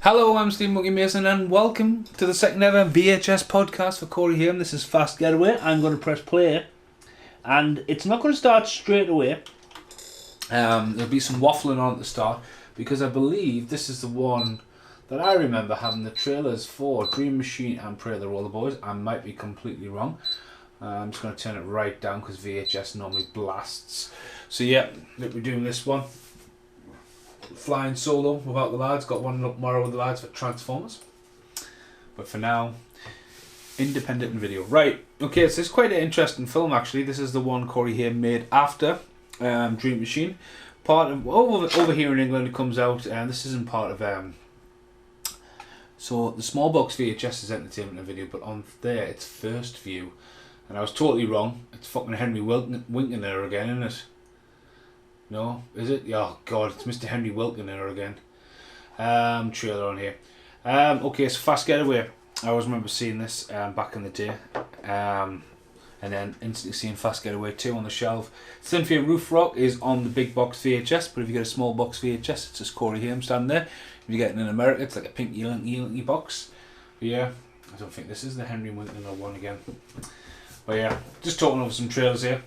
Hello, I'm Steve Monkey Mason and welcome to the second ever VHS podcast for Corey Haim. This is Fast Getaway. I'm going to press play and it's not going to start straight away. There'll be some waffling on at the start because I believe this is the one that I remember having the trailers for Dream Machine and Pray the Roller Boys. I might be completely wrong. I'm just going to turn it right down because VHS normally blasts. So yeah, look, we're doing this one. Flying solo without the lads. Got one up tomorrow with the lads for Transformers. But for now, independent video. Right, okay, so it's quite an interesting film actually. This is the one Corey Haim made after Dream Machine. Part of over here in England it comes out, and this isn't part of so the small box VHS is entertainment and video, but on there it's first view. And I was totally wrong. It's fucking Henry Winking there again, isn't it? No, is it? Oh god, it's Mr. Henry Wilkin there again. Trailer on here. Okay, so Fast Getaway. I always remember seeing this back in the day. And then instantly seeing Fast Getaway 2 on the shelf. Cynthia Roof Rock is on the big box VHS, but if you get a small box VHS, it's just Corey Haim standing there. If you get it in America, it's like a pinky linky box. But yeah, I don't think this is the Henry Wilkin one again. But yeah, just talking over some trailers here.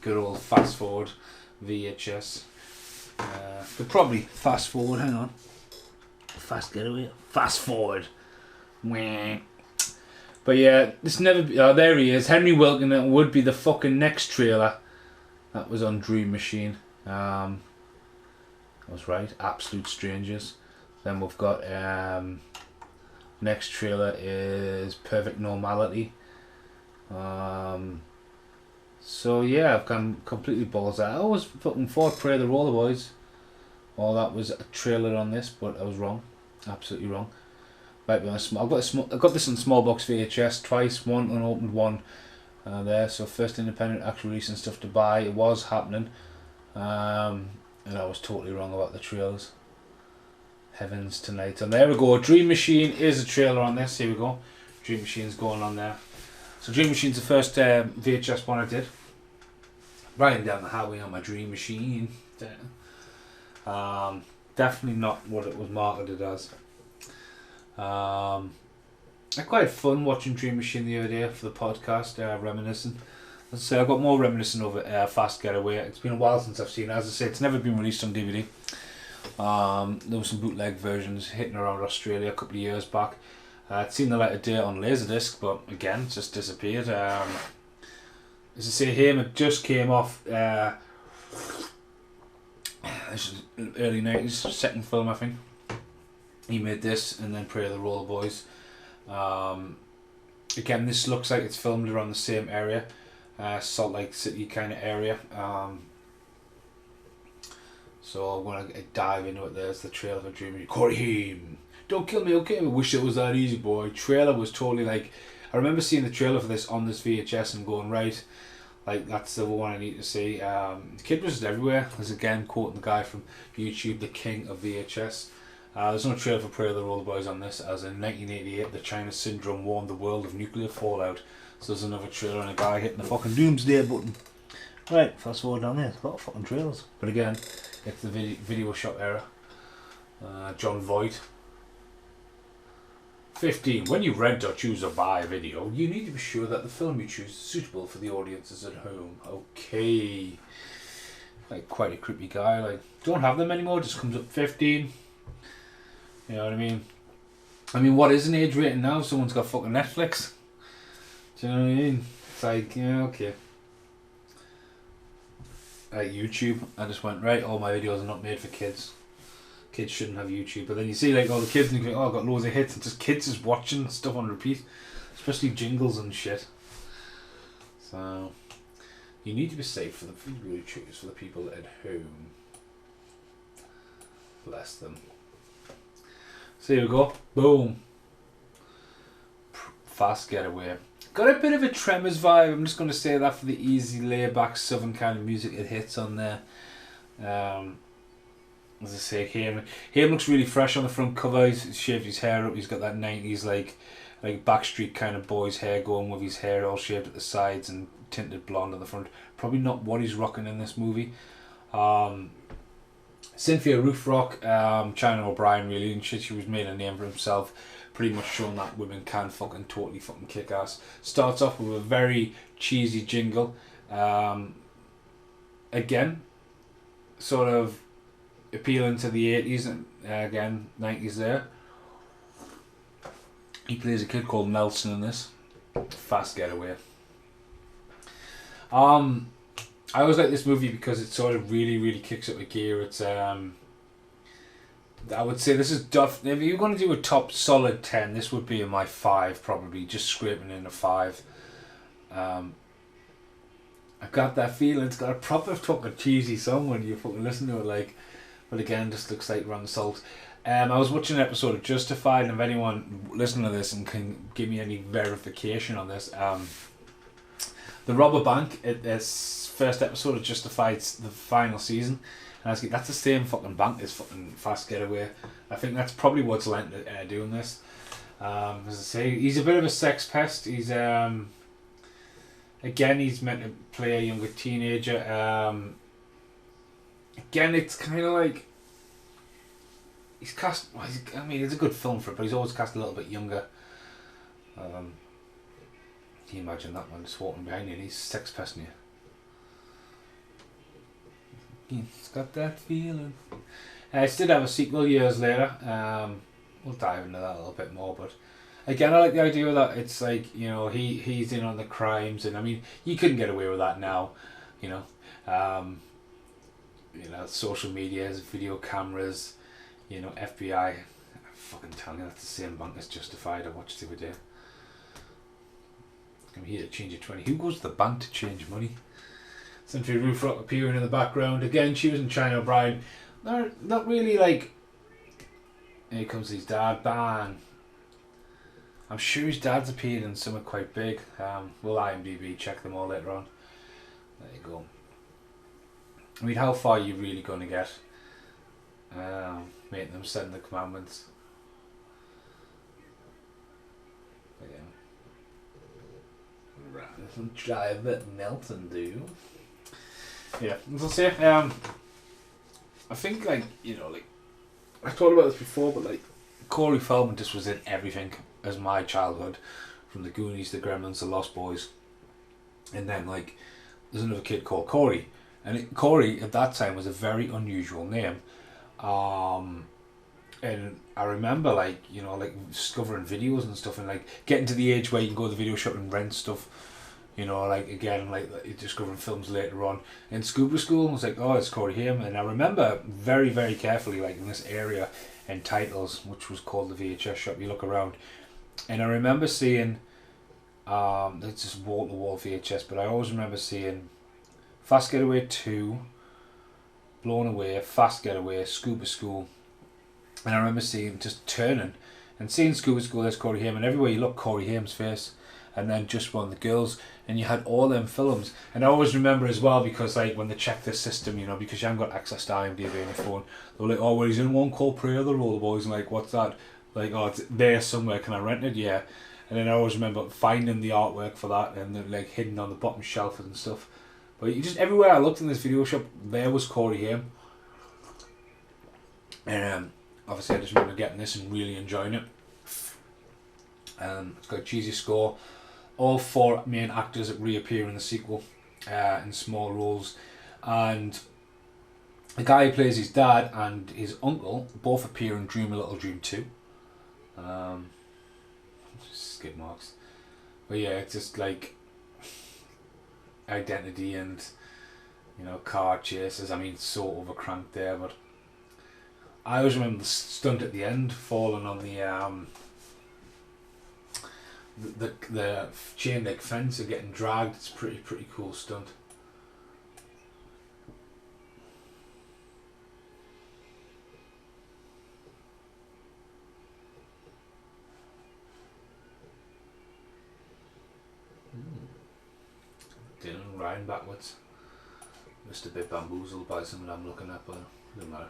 Good old fast forward VHS. Could probably fast forward. Hang on. Fast Getaway. Fast forward. But yeah, this never. Oh, there he is. Henry Wilkin. That would be the fucking next trailer. That was on Dream Machine. I was right. Absolute Strangers. Then we've got next trailer is Perfect Normality. So yeah, I've gone completely balls out. I was fucking for Pray the Roller Boys. Oh, that was a trailer on this, but I was wrong. Absolutely wrong. Might be on a small. I've got this on small box VHS twice. One unopened, one there. So first independent actual release and stuff to buy. It was happening, and I was totally wrong about the trailers. Heavens tonight, and there we go. Dream Machine is a trailer on this. Here we go. Dream Machine's going on there. So Dream Machine's the first VHS one I did. Riding down the highway on my Dream Machine. Definitely not what it was marketed as. I quite had fun watching Dream Machine the other day for the podcast, reminiscing. As I say, I got more reminiscing over Fast Getaway. It's been a while since I've seen it. As I say, it's never been released on DVD. There were some bootleg versions hitting around Australia a couple of years back. I'd seen the light of day on Laserdisc, but again, it just disappeared. As I say, Haim, it just came off this is early 90s, second film I think. He made this and then Pray the Roller Boys. Again, this looks like it's filmed around the same area, Salt Lake City kind of area. So I'm going to dive into it. There's the trailer for Dream Machine. Corey Haim. Don't kill me, okay? I wish it was that easy, boy. Trailer was totally like... I remember seeing the trailer for this on this VHS and going, right, like, that's the one I need to see. The kid was everywhere. There's again quoting the guy from YouTube, the king of VHS. There's no trailer for Pray the Roller Boys on this, as in 1988, the China Syndrome warned the world of nuclear fallout. So there's another trailer and a guy hitting the fucking doomsday button. Right, fast forward down there. There's a lot of fucking trailers. But again, it's the video shop era. John Voight. 15. When you rent or choose or buy a video, you need to be sure that the film you choose is suitable for the audiences at home. Okay. Like, quite a creepy guy. Like, don't have them anymore, just comes up 15. You know what I mean? I mean, what is an age rating now? Someone's got fucking Netflix. Do you know what I mean? It's like, yeah, okay. Like YouTube, I just went, right, all my videos are not made for kids. Kids shouldn't have YouTube. But then you see like all the kids and you think, oh, I've got loads of hits, and just kids just watching stuff on repeat, especially jingles and shit. So you need to be safe for the people you choose, for the people at home. Bless them. So here we go. Boom. Fast Getaway. Got a bit of a Tremors vibe. I'm just going to say that for the easy, laid-back, southern kind of music it hits on there. As I say, Haim looks really fresh on the front cover. He's shaved his hair up. He's got that 90s like Backstreet kind of boy's hair going, with his hair all shaved at the sides and tinted blonde on the front. Probably not what he's rocking in this movie. Cynthia Roofrock, China O'Brien, really, and she was made a name for himself, pretty much showing that women can fucking totally fucking kick ass. Starts off with a very cheesy jingle. Again, sort of appealing to the 80s and again 90s there. He plays a kid called Nelson in this. Fast Getaway. I always like this movie because it sort of really kicks up a gear. It's I would say this is if you're going to do a top solid 10, this would be in my 5 probably, just scraping in a 5. I've got that feeling it's got a proper fucking cheesy song when you fucking listen to it, like, but again, just looks like wrong salt. I was watching an episode of Justified, and if anyone listening to this and can give me any verification on this, the robber bank, this first episode of Justified's the final season, and I was like, that's the same fucking bank as fucking Fast Getaway. I think that's probably what's lent doing this. As I say, he's a bit of a sex pest. He's again, he's meant to play a younger teenager. Again, it's kind of like he's cast. Well, I mean, it's a good film for it, but he's always cast a little bit younger. Can you imagine that man just walking behind you and he's sex pesting you? He's got that feeling. It did have a sequel years later. We'll dive into that a little bit more, but again, I like the idea that it's like, you know, he's in on the crimes, and I mean, you couldn't get away with that now, you know. Social medias, video cameras, you know, FBI. I'm fucking telling you, that's the same bank as Justified I watched the other day. I'm here to change your 20. Who goes to the bank to change money? Cynthia Roofrock appearing in the background. Again, she was in China O'Brien. They're not really like. Here comes his dad, bang. I'm sure his dad's appeared in something quite big. We'll IMDb check them all later on. There you go. I mean, how far are you really going to get? Making them send the commandments. But yeah. Right, drive it, Nelson do. Yeah, as I say, I think, like, you know, like, I've talked about this before, but like, Corey Feldman just was in everything as my childhood, from the Goonies, the Gremlins, the Lost Boys, and then like, there's another kid called Corey, and Corey at that time was a very unusual name, and I remember, like, you know, like discovering videos and stuff, and like getting to the age where you can go to the video shop and rent stuff. You know, like, again, like discovering films later on. In scuba school, I was like, oh, it's Corey Haim. And I remember very carefully, like, in this area in Titles, which was called the VHS shop, you look around. And I remember seeing, it's just wall-to-wall VHS, but I always remember seeing Fast Getaway 2, Blown Away, Fast Getaway, Scuba School. And I remember seeing, just turning and seeing Scuba School, there's Corey Haim, and everywhere you look, Corey Haim's face. And then Just One of the Girls, and you had all them films. And I always remember as well, because like when they checked this system, you know, because you haven't got access to IMDb on your phone, they were like, oh, well, he's in one called Prayer of the Roller Boys, and like, what's that? Like, oh, it's there somewhere, can I rent it? Yeah. And then I always remember finding the artwork for that, and they're like hidden on the bottom shelf and stuff. But you just, everywhere I looked in this video shop, there was Corey Haim. And obviously I just remember getting this and really enjoying it. It's got a cheesy score. All 4 main actors that reappear in the sequel in small roles, and the guy who plays his dad and his uncle both appear in Dream a Little Dream 2. Skid marks. But yeah, it's just like identity and, you know, car chases. I mean, so overcranked there, but I always remember the stunt at the end falling on the chain link fence and getting dragged. It's pretty cool stunt. Dylan riding backwards. Just a bit bamboozled by something I'm looking at, but it doesn't matter.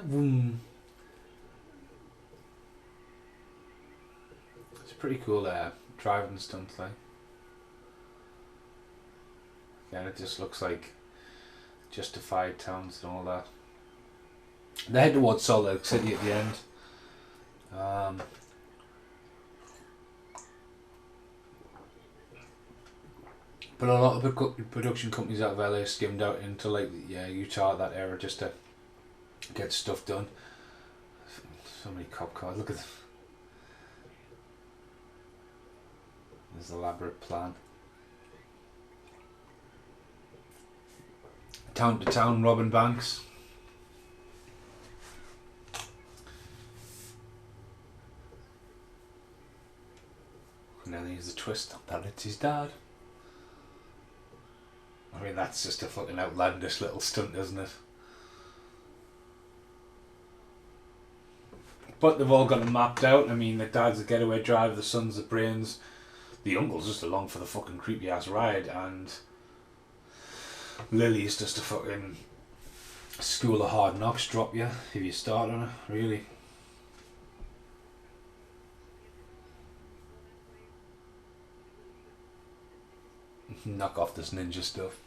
Boom. pretty cool driving stunt thing. Yeah, it just looks like justified towns and all that. They head towards Salt Lake City at the end. But a lot of the production companies out of LA skimmed out into like Utah at that era just to get stuff done. So many cop cars. Look at this. This elaborate plan. Town to town robbing banks. And then there's a twist that it's his dad. I mean, that's just a fucking outlandish little stunt, isn't it? But they've all got it mapped out. I mean, the dad's a getaway driver, the son's the brains, the uncle's just along for the fucking creepy ass ride, and Lily's just a fucking school of hard knocks drop you if you start on it, really. Knock off this ninja stuff.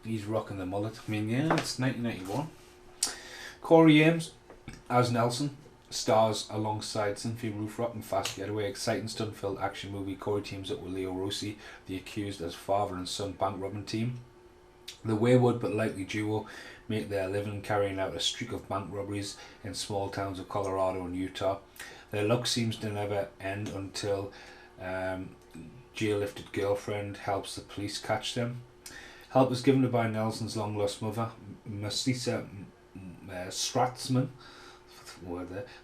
He's rocking the mullet. I mean, yeah, it's 1991. Corey Haim as Nelson stars alongside Cynthia Rothrock in Fast Getaway, exciting stunt-filled action movie. Corey teams up with Leo Rossi, the accused as father and son bank robbing team. The wayward but likely duo make their living carrying out a streak of bank robberies in small towns of Colorado and Utah. Their luck seems to never end until jail-lifted girlfriend helps the police catch them. Help is given by Nelson's long-lost mother, Marcisa Stratzman,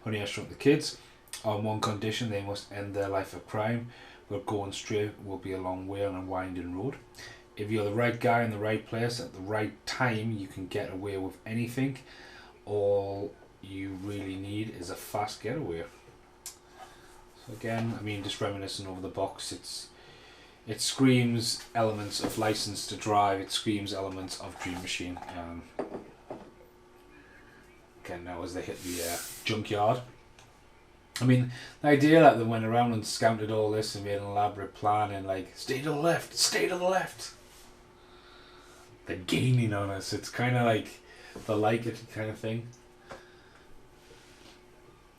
Honey, I Shrunk the Kids, on one condition: they must end their life of crime, but going straight will be a long way on a winding road. If you're the right guy in the right place at the right time, you can get away with anything. All you really need is a fast getaway. So again, I mean, just reminiscing over the box, it screams elements of License to Drive, it screams elements of Dream Machine. Again, now as they hit the junkyard. I mean, the idea that they went around and scouted all this and made an elaborate plan and like, stay to the left, stay to the left. They're gaining on us. It's kind of like the like it kind of thing.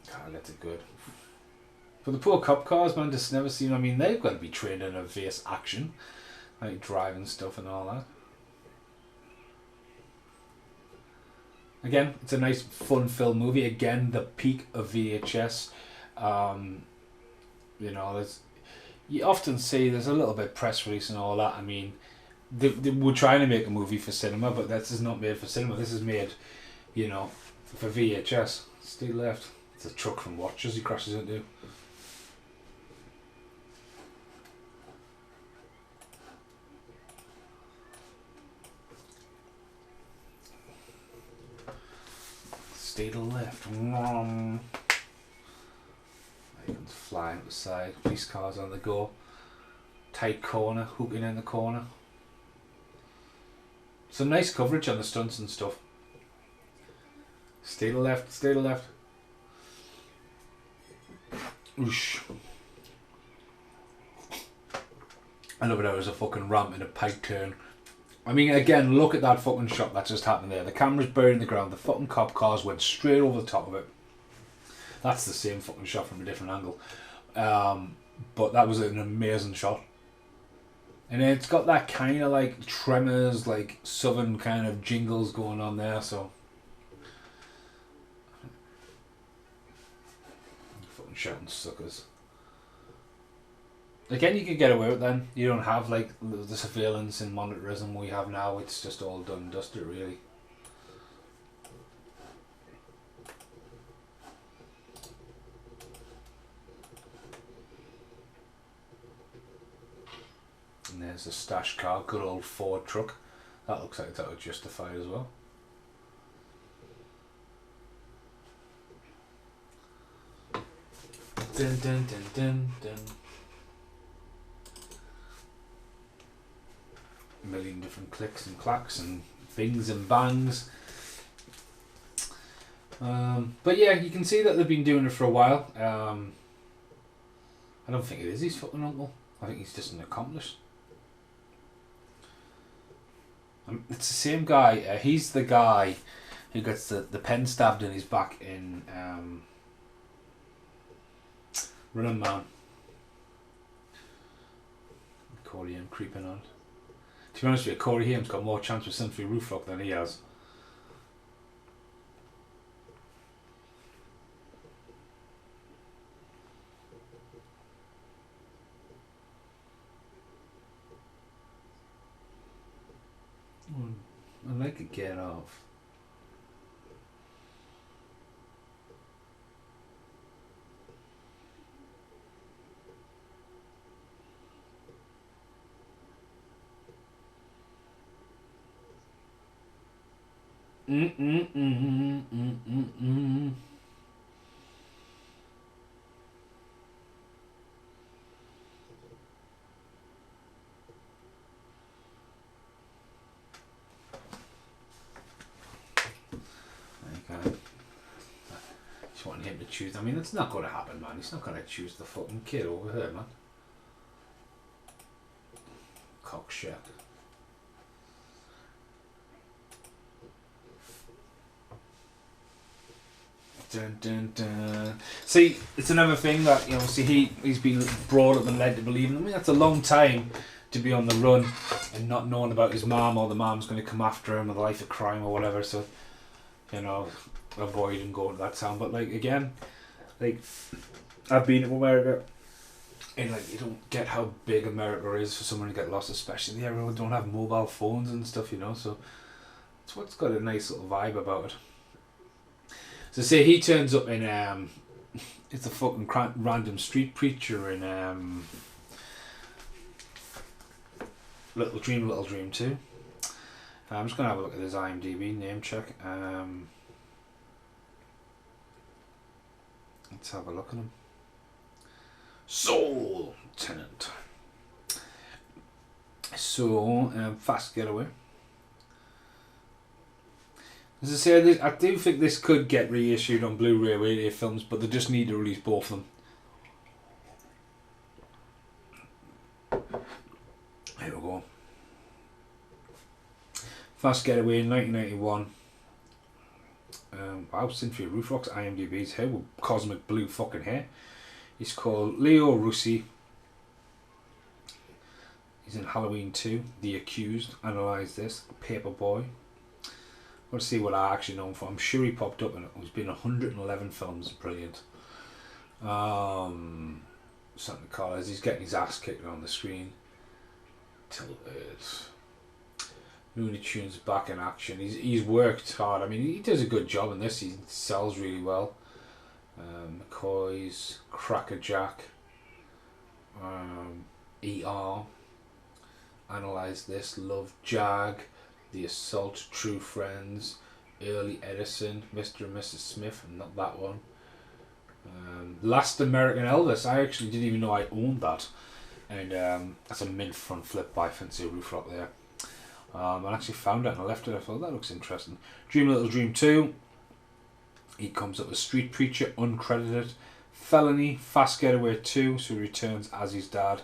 God, that's it good. But the poor cop cars, man, just never seen. I mean, they've got to be trained in a face action, like driving stuff and all that. Again, it's a nice, fun-filled movie. Again, the peak of VHS. You know, you often see there's a little bit press release and all that. I mean, they were trying to make a movie for cinema, but this is not made for cinema. This is made, you know, for VHS. Stay left. It's a truck from Watchers he crashes into. Stay to the left. Icons flying to the side. Police cars on the go. Tight corner, hooking in the corner. Some nice coverage on the stunts and stuff. Stay to the left, stay to the left. Oosh. I love it how there's a fucking ramp in a pike turn. I mean, again, look at that fucking shot that just happened there. The camera's buried in the ground. The fucking cop cars went straight over the top of it. That's the same fucking shot from a different angle. But that was an amazing shot. And it's got that kind of like Tremors, like southern kind of jingles going on there, so. Fucking shouting suckers. Again, you could get away with it then. You don't have like the surveillance and monitorism we have now. It's just all done and dusted, really. And there's a stash car, good old Ford truck. That looks like that would justify as well. Dun dun dun dun dun. A million different clicks and clacks and bings and bangs. But yeah, you can see that they've been doing it for a while. I don't think it is his fucking uncle. I think he's just an accomplice. It's the same guy. He's the guy who gets the pen stabbed in his back in Running Man. Corey Haim creeping on. To be honest with you, Corey Haim's got more chance with Symphony Roof Rock than he has. I like a Get Off. Just wanting him to choose. I mean, it's not going to happen, man. He's not going to choose the fucking kid over her, man. Cockshit. Dun, dun, dun. See, it's another thing that, you know, he's been brought up and led to believe in. I mean, that's a long time to be on the run and not knowing about his mom, or the mom's going to come after him, or the life of crime or whatever. So, you know, avoid and go to that town. But like, again, like, I've been to America, and like, you don't get how big America is for someone to get lost, especially everyone don't have mobile phones and stuff, you know. So it's what's got a nice little vibe about it. So say he turns up in it's a fucking random street preacher in Little Dream 2. I'm just gonna have a look at his IMDb name check. Let's have a look at him. Soul Tenant. So Fast Getaway. As I say, I do think this could get reissued on Blu-ray radio films, but they just need to release both of them. Here we go. Fast Getaway in 1991. Wow, Cynthia Roofrock's IMDb's hair with cosmic blue fucking hair. He's called Leo Russi. He's in Halloween 2, The Accused, Analyze This, Paperboy. Let's see what I actually know him for. I'm sure he popped up and it. He's been 111 films. Brilliant. Something to call it. He's getting his ass kicked on the screen. Tilted. Looney Tunes back in action. He's worked hard. I mean, he does a good job in this. He sells really well. McCoy's, Crackerjack, ER, Analyze This, Love, Jag, The Assault, True Friends, Early Edison, Mr. and Mrs. Smith, and not that one. Last American Elvis. I actually didn't even know I owned that. And that's a mint front flip by Fancy Roofrock there. I actually found it and I left it. I thought that looks interesting. Little Dream 2. He comes up with Street Preacher, uncredited. Felony, Fast Getaway 2. So he returns as his dad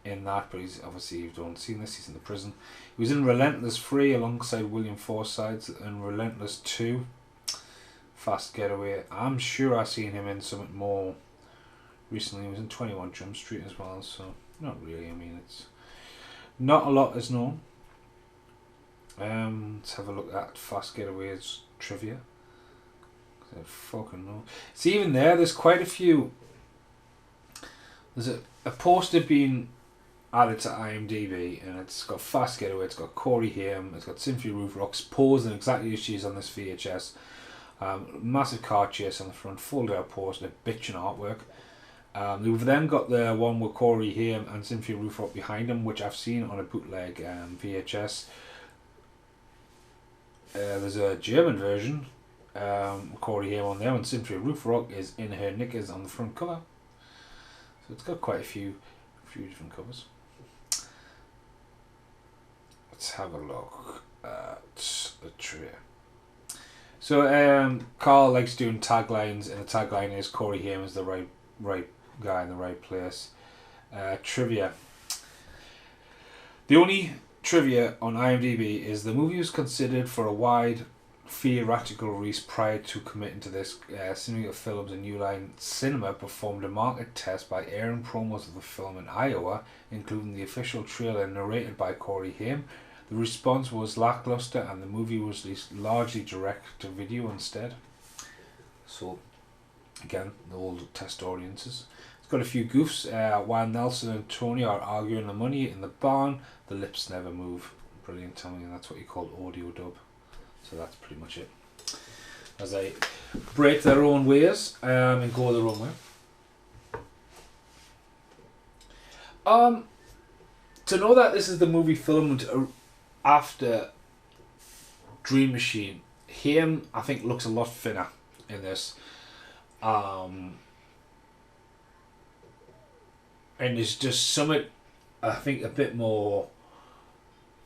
in that. But he's obviously, you don't seen this, he's in the prison. He was in Relentless 3 alongside William Forsythe and Relentless 2. Fast Getaway. I'm sure I've seen him in something more recently. He was in 21 Jump Street as well. So not really. I mean, it's not a lot is known. Let's have a look at Fast Getaway's trivia. I fucking know. See, even there's quite a few. There's a poster being added to IMDb, and it's got Fast Getaway, it's got Corey Haim, it's got Cynthia Roofrock's posing exactly as she is on this VHS. Massive car chase on the front, folded out poster, bitchin' artwork. We've then got the one with Corey Haim and Cynthia Roofrock behind him, which I've seen on a bootleg VHS. There's a German version, Corey Haim on there, and Cynthia Roofrock is in her knickers on the front cover. So it's got quite a few different covers. Let's have a look at the trailer. So Carl likes doing taglines, and the tagline is Corey Haim is the right guy in the right place. Trivia. The only trivia on IMDb is the movie was considered for a wide theatrical release prior to committing to this. Cinema Films and New Line Cinema performed a market test by airing promos of the film in Iowa, including the official trailer narrated by Corey Haim. The response was lackluster, and the movie was released largely direct to video instead. So, again, the old test audiences. It's got a few goofs. While Nelson and Tony are arguing the money in the barn, the lips never move. Brilliant, Tommy, and that's what you call audio dub. So that's pretty much it. As they break their own ways and go their own way. To know that this is the movie filmed after Dream Machine, Haim, I think, looks a lot thinner in this. And there's just something, I think, a bit more.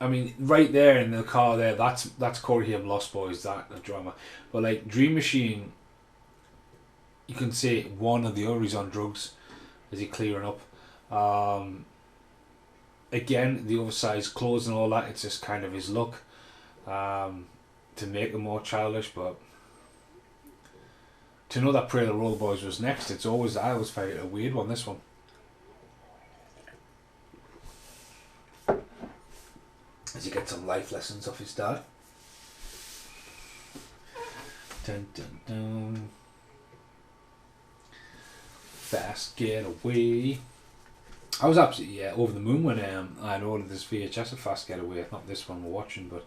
I mean, right there in the car there, that's Corey Haim, Lost Boys, that the drama. But like Dream Machine, you can say one or the other, he's on drugs. Is he clearing up? Again, the oversized clothes and all that, it's just kind of his look to make him more childish. But to know that Pray the Roll Boys was next, I always find it a weird one, this one. As you get some life lessons off his dad. Dun, dun, dun. Fast Getaway. I was absolutely over the moon when I ordered this VHS of Fast Getaway. Not this one we're watching, but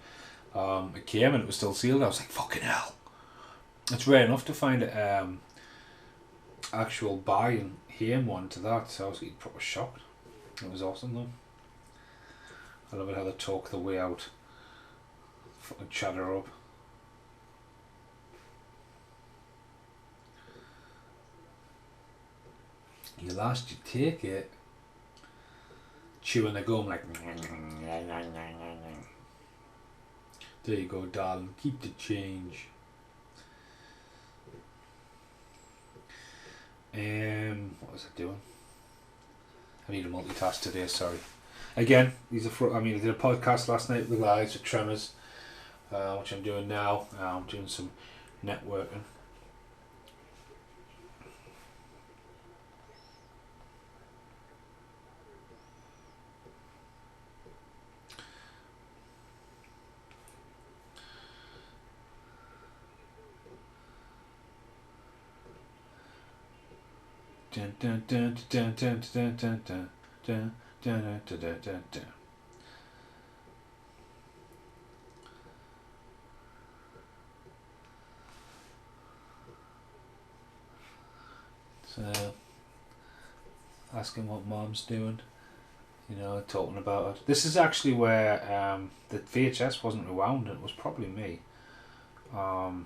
it came and it was still sealed. I was like, fucking hell. It's rare enough to find actual buying Haim one to that, so I was getting proper shocked. It was awesome though. I love it how they talk the way out. Fucking chatter up. You last, you take it. Chewing the gum like. There you go, darling. Keep the change. What was I doing? I need to multitask today, sorry. Again, I did a podcast last night with the guys with Tremors, which I'm doing now. I'm doing some networking. Dun, dun, dun, dun, dun, dun, dun, dun, dun. Dun, dun, dun, dun, dun, dun. So, asking what Mom's doing, talking about it. This is actually where the VHS wasn't rewound, it was probably me. I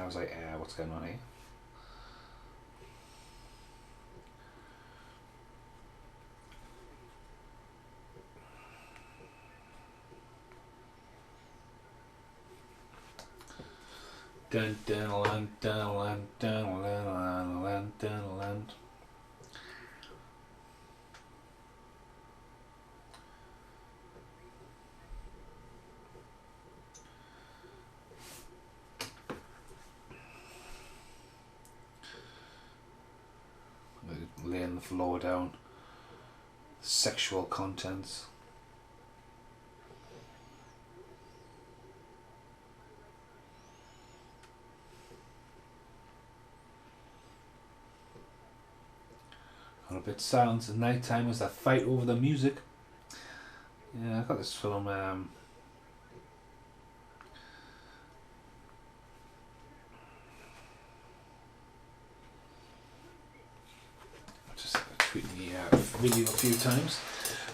was like, what's going on here? Dun dun dun dun dun dun dun dun. Laying the floor down. Sexual contents. A bit silence at night time as they fight over the music. Yeah, I got this film. Just tweeting the video a few times,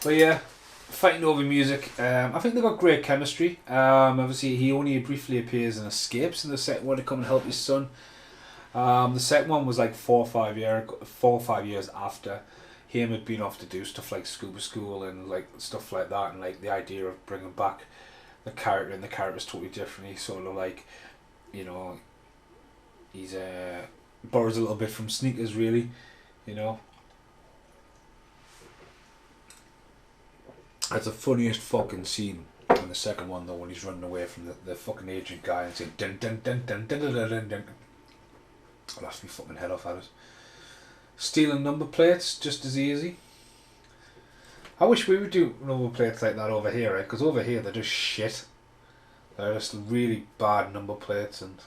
but yeah, fighting over music. I think they got great chemistry. Obviously, he only briefly appears and escapes in the second one to come and help his son. The second one was like 4 or 5 years after Haim had been off to do stuff like scuba school and like stuff like that, and like the idea of bringing back the character, and the character's totally different. He's sort of like, He's borrows a little bit from Sneakers, really, you know. That's the funniest fucking scene in the second one though, when he's running away from the fucking agent guy and saying dun dun dun dun dun dun dun dun dun. I'll laugh my fucking head off at it. Stealing number plates just as easy. I wish we would do number plates like that over here, right? Because over here they're just shit. They're just really bad number plates and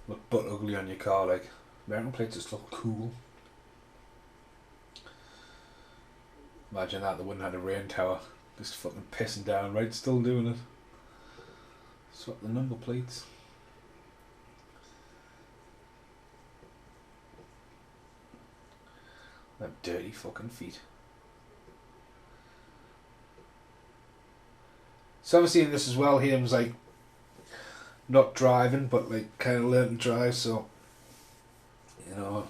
look butt ugly on your car. Like, American plates just look cool. Imagine that, they wouldn't have had a rain tower. Just fucking pissing down, right? Still doing it. Swap the number plates. Them dirty fucking feet. So obviously in this as well, Haim's like not driving, but like kind of learning to drive. So, you know,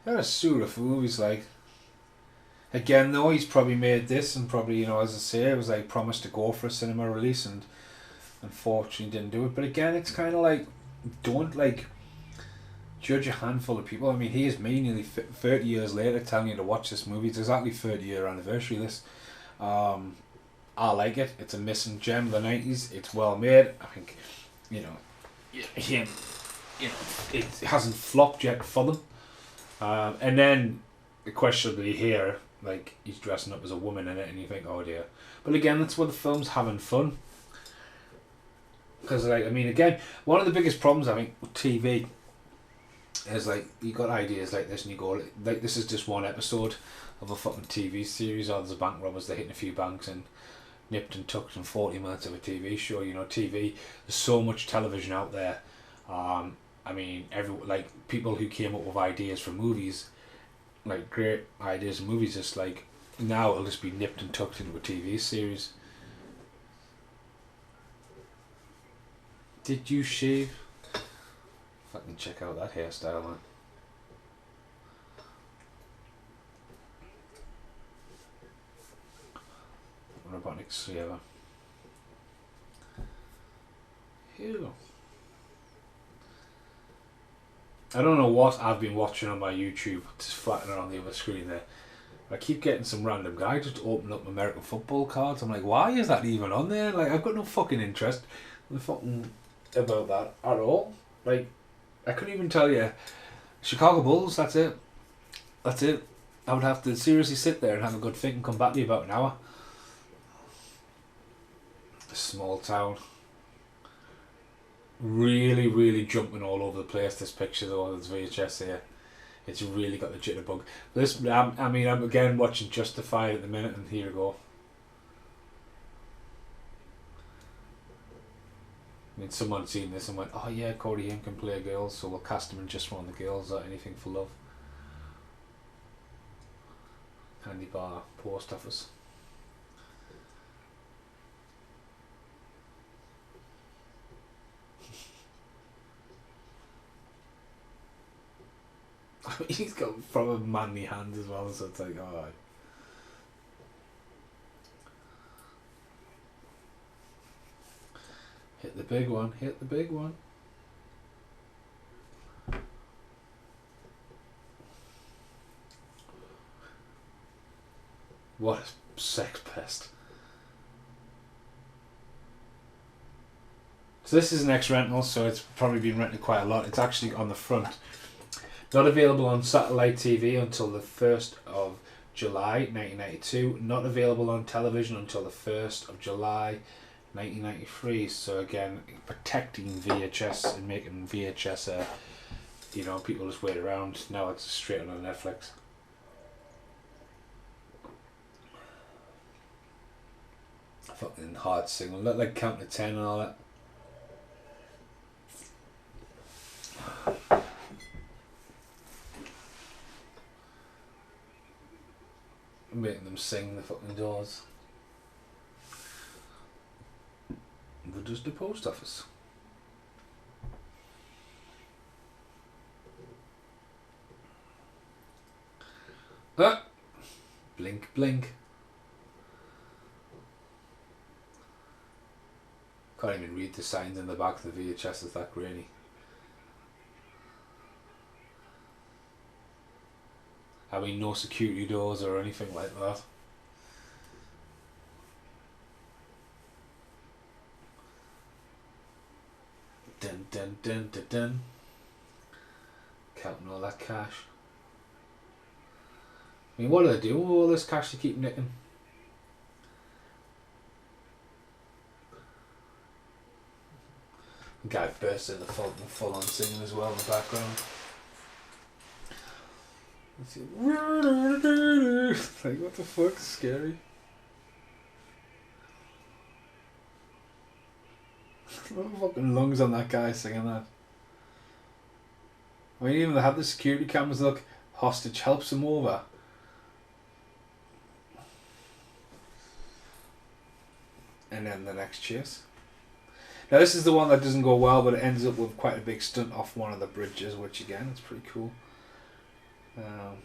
had a sort of movies like. Again, though, he's probably made this and probably, you know, as I say, it was like promised to go for a cinema release and unfortunately didn't do it. But again, it's kind of like, don't like judge a handful of people. I mean, here's me nearly 30 years later telling you to watch this movie. It's exactly 30-year anniversary of this. I like it. It's a missing gem of the 90s. It's well made. I think, you know, him, you know, it hasn't flopped yet for them. And then, questionably here, like, he's dressing up as a woman in it and you think, oh dear. But again, that's where the film's having fun. Because, like, I mean, again, one of the biggest problems, I think, with TV is, like, you got ideas like this and you go, like, this is just one episode of a fucking TV series, or there's a bank robbers, they're hitting a few banks and nipped and tucked in 40 minutes of a TV show. You know, TV, there's so much television out there. I mean, people who came up with ideas for movies, like great ideas in movies, just like now it'll just be nipped and tucked into a TV series. Did you shave? Fucking check out that hairstyle, man. What about next year? Ew. I don't know what I've been watching on my YouTube, just flattening on the other screen there. I keep getting some random guy just opening up American football cards. I'm like, why is that even on there? Like, I've got no fucking interest in the fucking about that at all. Like, I couldn't even tell you. Chicago Bulls, that's it. That's it. I would have to seriously sit there and have a good think and come back to you about an hour. A small town. Really, really jumping all over the place, this picture though, this VHS here. It's really got the jitterbug. This, I mean, I'm again watching Justified at the minute, and here we go. I mean, someone seen this and went, oh yeah, Corey Haim can play girls, so we'll cast him in just one of the girls or Anything for Love. Candy bar, post office. He's got proper manly hands as well, so it's like, alright. Hit the big one, hit the big one. What a sex pest. So this is an ex-rental, so it's probably been rented quite a lot. It's actually on the front. Not available on satellite TV until the 1st of July 1992. Not available on television until the 1st of July 1993. So again, protecting VHS and making VHS, you know, people just wait around. Now it's straight on Netflix. Fucking hard signal. Look like Count to 10 and all that. Making them sing the fucking doors. But just the post office. Ah! Blink, blink. Can't even read the signs in the back of the VHS, it's that grainy. I mean, no security doors or anything like that. Dun dun dun dun dun. Counting all that cash. I mean, what do they do with all this cash they keep nicking? The guy bursts into full on singing as well in the background. Like, what the fuck? Scary. What fucking lungs on that guy singing that? I mean, even they have the security cameras, look, hostage helps him over. And then the next chase. Now this is the one that doesn't go well, but it ends up with quite a big stunt off one of the bridges, which again, is pretty cool. No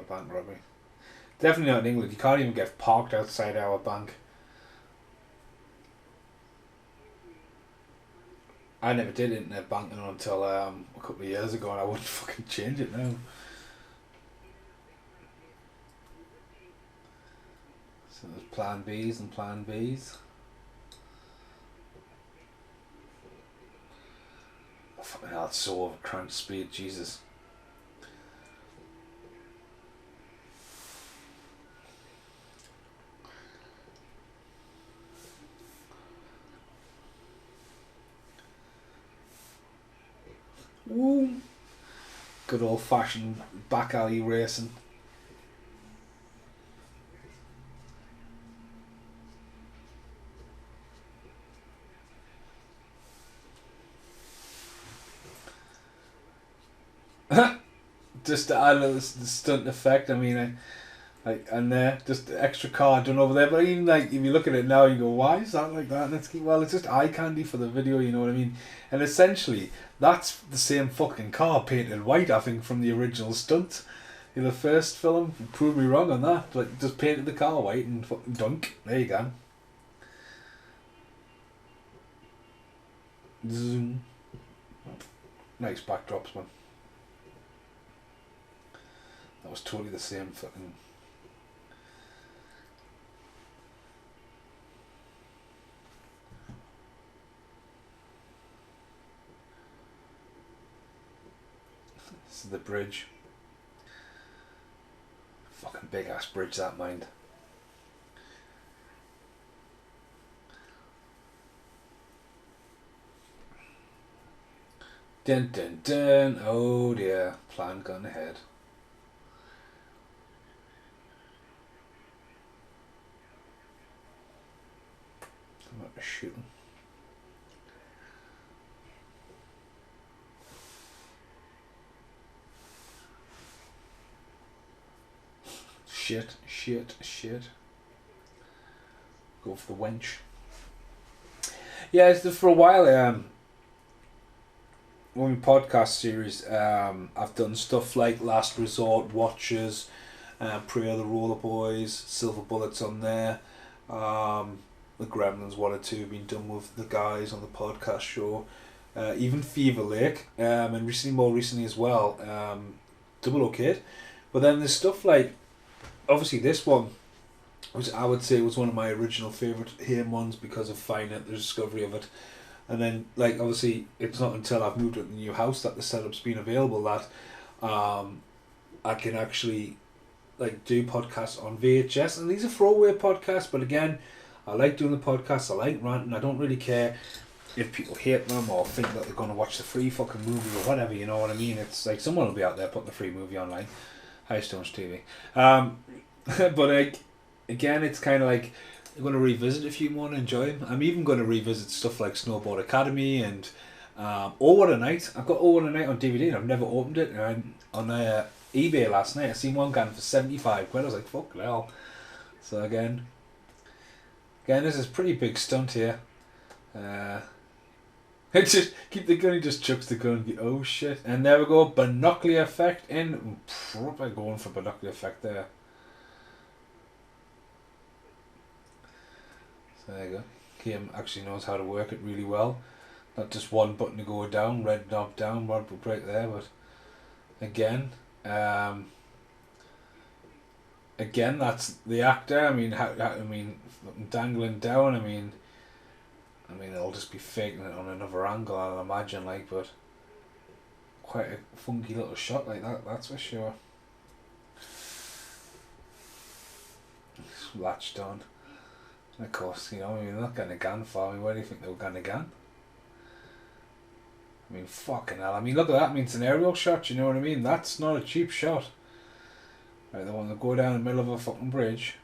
bank robbery. Definitely not in England. You can't even get parked outside our bank. I never did internet banking until a couple of years ago, and I wouldn't fucking change it now. So there's plan Bs and plan Bs. Oh, fucking hell, it's so over cranked speed, Jesus. Woo! Good old fashioned back alley racing. Just to add the stunt effect, I mean, and there, just the extra car done over there. But even like, if you look at it now, you go, why is that like that? And it's just eye candy for the video, you know what I mean? And essentially, that's the same fucking car painted white, I think, from the original stunt. In the first film, prove me wrong on that. Like, just painted the car white and fucking dunk. There you go. Zoom. Nice backdrops, man. That was totally the same fucking. This is the bridge. Fucking big ass bridge, that mind. Dun dun dun. Oh dear. Plan gone ahead. I'm not shooting. Shit. Go for the wench. Yeah, it's for a while. When we podcast series, I've done stuff like Last Resort, Watchers, Prayer the Roller Boys, Silver Bullets on there. The Gremlins 1 or 2 have been done with the guys on the podcast show. Even Fever Lake, and more recently as well, Double O Kid. But then there's stuff like, obviously this one, which I would say was one of my original favourite Haim ones because of finding out the discovery of it. And then, like, obviously, it's not until I've moved to the new house that the setup's been available that I can actually, like, do podcasts on VHS. And these are throwaway podcasts, but again, I like doing the podcasts, I like ranting, I don't really care if people hate them or think that they're going to watch the free fucking movie or whatever, you know what I mean? It's like someone will be out there putting the free movie online. Hi, Stones TV. But, like, again, it's kind of like, I'm going to revisit a few more and enjoy them. I'm even going to revisit stuff like Snowboard Academy and Oh What a Night. I've got Oh What a Night on DVD and I've never opened it. And on eBay last night, I seen one going for 75 quid. I was like, fuck hell. So again, this is a pretty big stunt here. Just keep the gun, he just chucks the gun. Oh shit. And there we go, binocular effect in. Probably going for binocular effect there. There you go. Haim actually knows how to work it really well. Not just one button to go down, red knob down, rod right there, but again, that's the actor. I mean, dangling down. I mean, it'll just be faking it on another angle, I'll imagine. Like, but quite a funky little shot like that. That's for sure. It's latched on, and of course, they're not going to gun for me. Where do you think they were going to gun? I mean, fucking hell. I mean, look at that. I mean, it's an aerial shot, you know what I mean? That's not a cheap shot. Right, they want to go down the middle of a fucking bridge.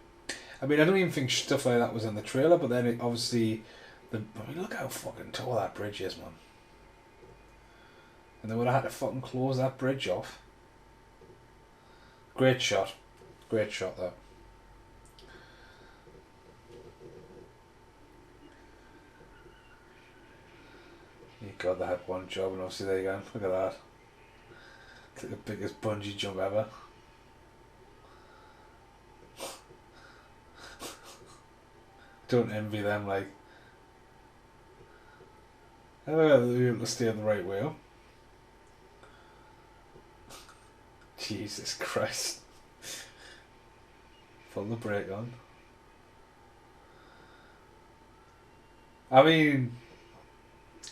I mean, I don't even think stuff like that was in the trailer, but then obviously, look how fucking tall that bridge is, man. And they would have had to fucking close that bridge off. Great shot. Great shot, though. God, they had one job, and obviously there you go. Look at that. It's like the biggest bungee jump ever. Don't envy them, like. I don't know they'll be able to stay on the right way up. Jesus Christ. Pull the brake on. I mean,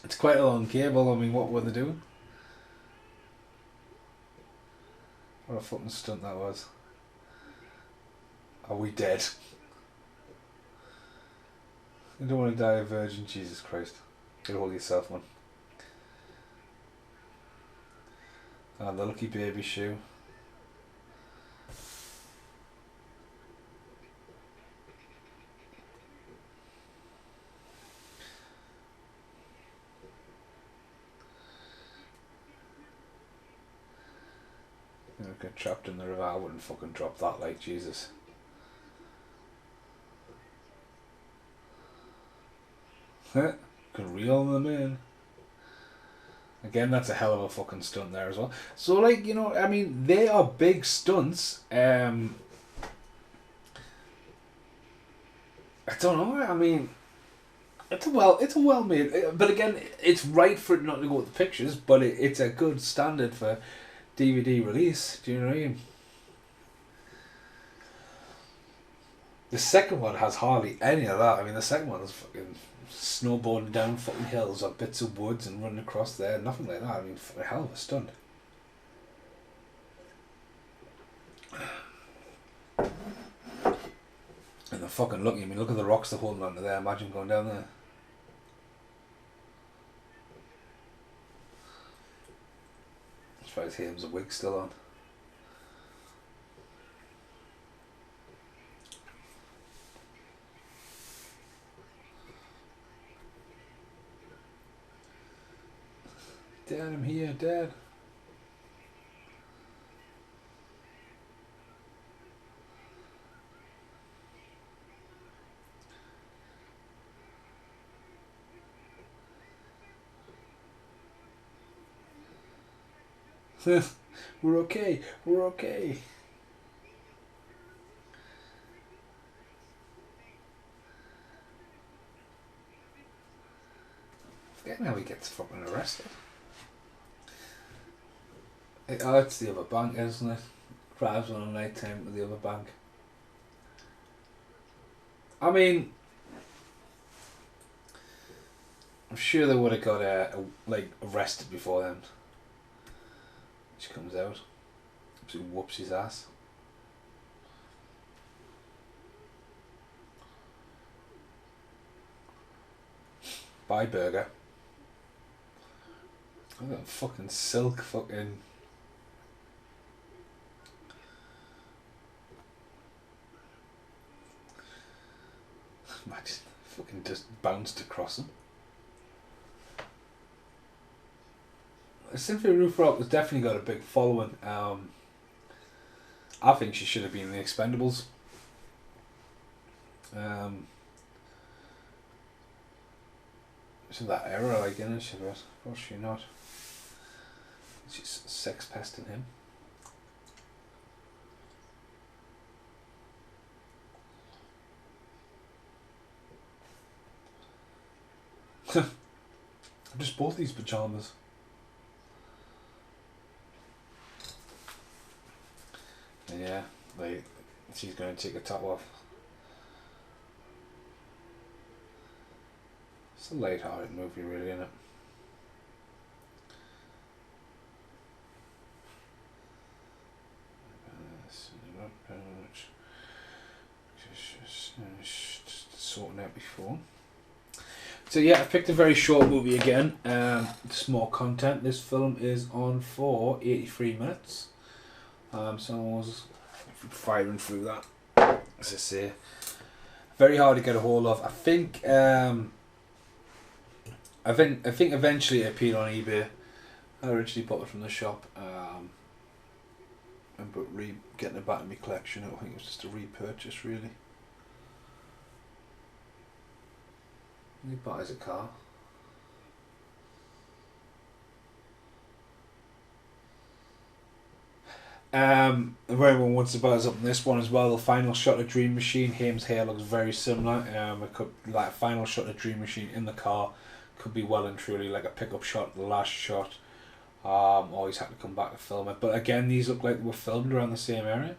it's quite a long cable. I mean, what were they doing? What a fucking stunt that was. Are we dead? You don't want to die a virgin, Jesus Christ. Get hold of yourself, man. Ah, the lucky baby shoe. Get trapped in the river. I wouldn't fucking drop that, like, Jesus. Can reel them in. Again, that's a hell of a fucking stunt there as well. So, like, I mean, they are big stunts. I don't know. I mean, it's a well made. But again, it's right for it not to go with the pictures. But it's a good standard for DVD release. Do you know what I mean? The second one has hardly any of that. I mean, the second one is fucking snowboarding down fucking hills or bits of woods and running across there. Nothing like that. I mean, a hell of a stunt. And they're fucking lucky. I mean, look at the rocks they're holding onto there. Imagine going down there. As far as Haim's a wig still on. Dad, I'm here, Dad. We're okay. We're okay. Forgetting how he gets fucking arrested. It's the other bank, isn't it? Drives on a night time to the other bank. I mean, I'm sure they would have got arrested before then. She comes out, she whoops his ass. Bye, burger. Look at that fucking silk fucking. Imagine, fucking just bounced across him. Cynthia Rothrock has definitely got a big following. I think she should have been in the Expendables. She's in that era, like, isn't she? But of course she's not. She's sex pesting him. I just bought these pyjamas. Yeah, she's going to take her top off. It's a light-hearted movie, really, isn't it? Just sorting out before. So yeah, I picked a very short movie again. Small content. This film is on for 83 minutes. So I was firing through that. As I say, very hard to get a hold of. I think eventually it appeared on eBay. I originally bought it from the shop. But getting it back in my collection, I think it was just a repurchase, really. He buys a car. If anyone wants to buy us up on this one as well, the final shot of Dream Machine, Haim's hair looks very similar. It could, like, final shot of Dream Machine in the car could be well and truly like a pickup shot, the last shot. Or he's had to come back to film it. But again, these look like they were filmed around the same area.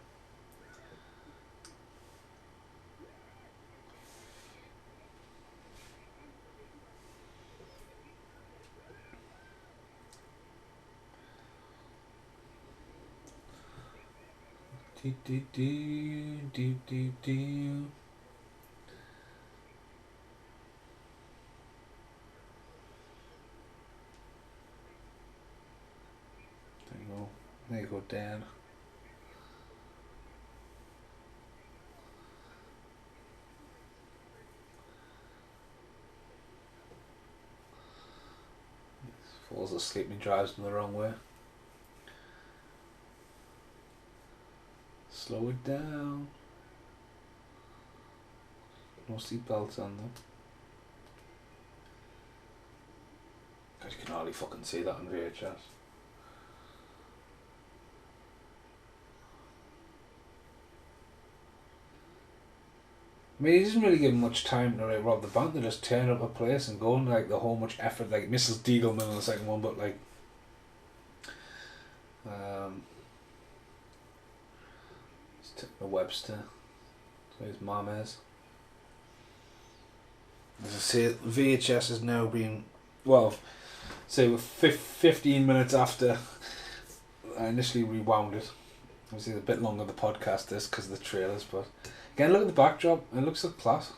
Do, do, do, do, do, do. There you go. There you go, Dan. Falls asleep and drives them the wrong way. Slow it down. No seatbelts on them. God, you can hardly fucking see that on VHS. I mean, he doesn't really give much time to like rob the bank. They just turn up a place and go, and like the whole much effort, like Mrs. Deagleman in the second one, but like, let's take the Webster. So his mum is. As I say, VHS has now been, well, say we're 15 minutes after I initially rewound it. Obviously, it's a bit longer the podcast is because of the trailers, but again, look at the backdrop. It looks like class.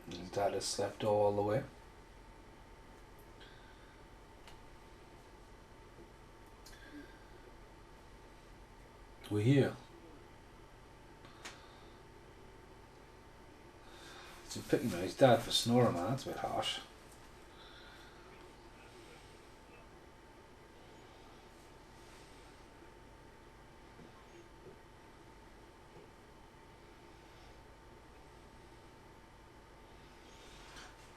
His dad has slept all the way. We're here. So picking on his dad for snoring, man. That's a bit harsh.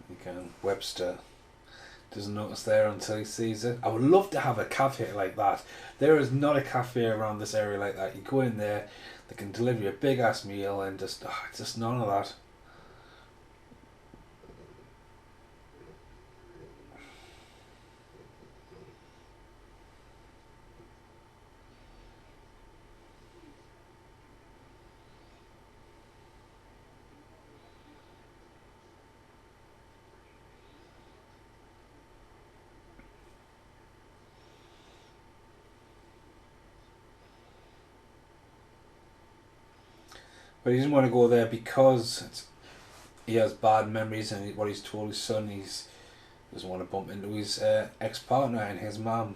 Again, Webster doesn't notice there until he sees it. I would love to have a cafe like that. There is not a cafe around this area like that. You go in there, they can deliver you a big ass meal, and just none of that. But he doesn't want to go there because he has bad memories, and what he's told his son, he doesn't want to bump into his ex-partner and his mum.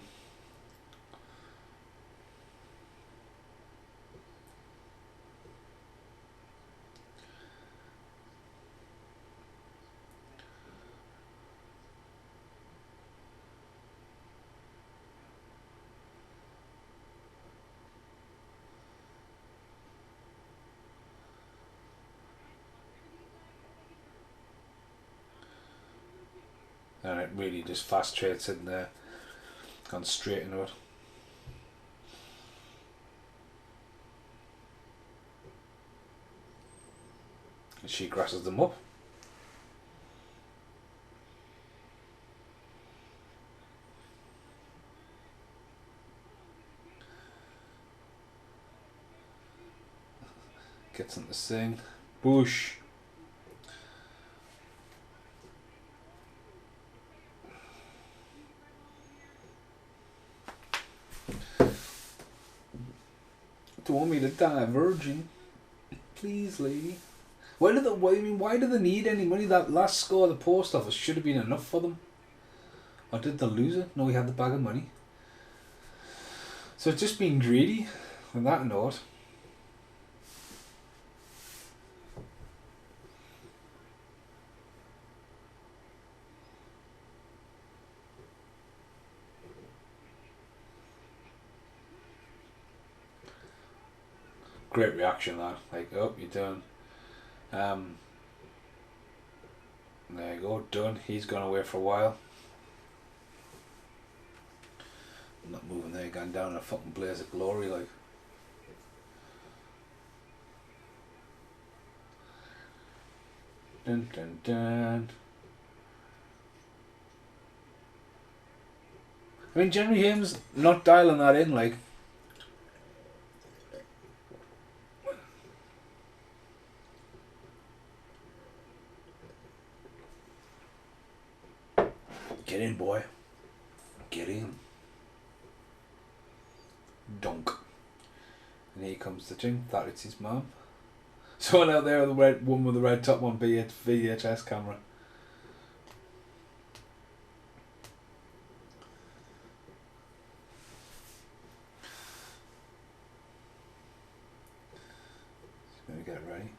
And it really just fast traits in there, gone straight into it. And she grasses them up. Gets them to sing. Bush. Don't want me to die a virgin. Please, lady. Why do they need any money? That last score of the post office should have been enough for them. Or did they lose it? No, he had the bag of money. So it's just being greedy on that note. Great reaction, that. Like, oh, you're done. There you go, done. He's gone away for a while. I'm not moving there, going down in a fucking blaze of glory, like. Dun dun dun. I mean, Jeremy Haim's not dialing that in, like. Get in, boy. Get in. Donk. And here comes the thing. That it's his mum. Someone out there, the red one with the red top on VHS camera. Just gonna get it ready.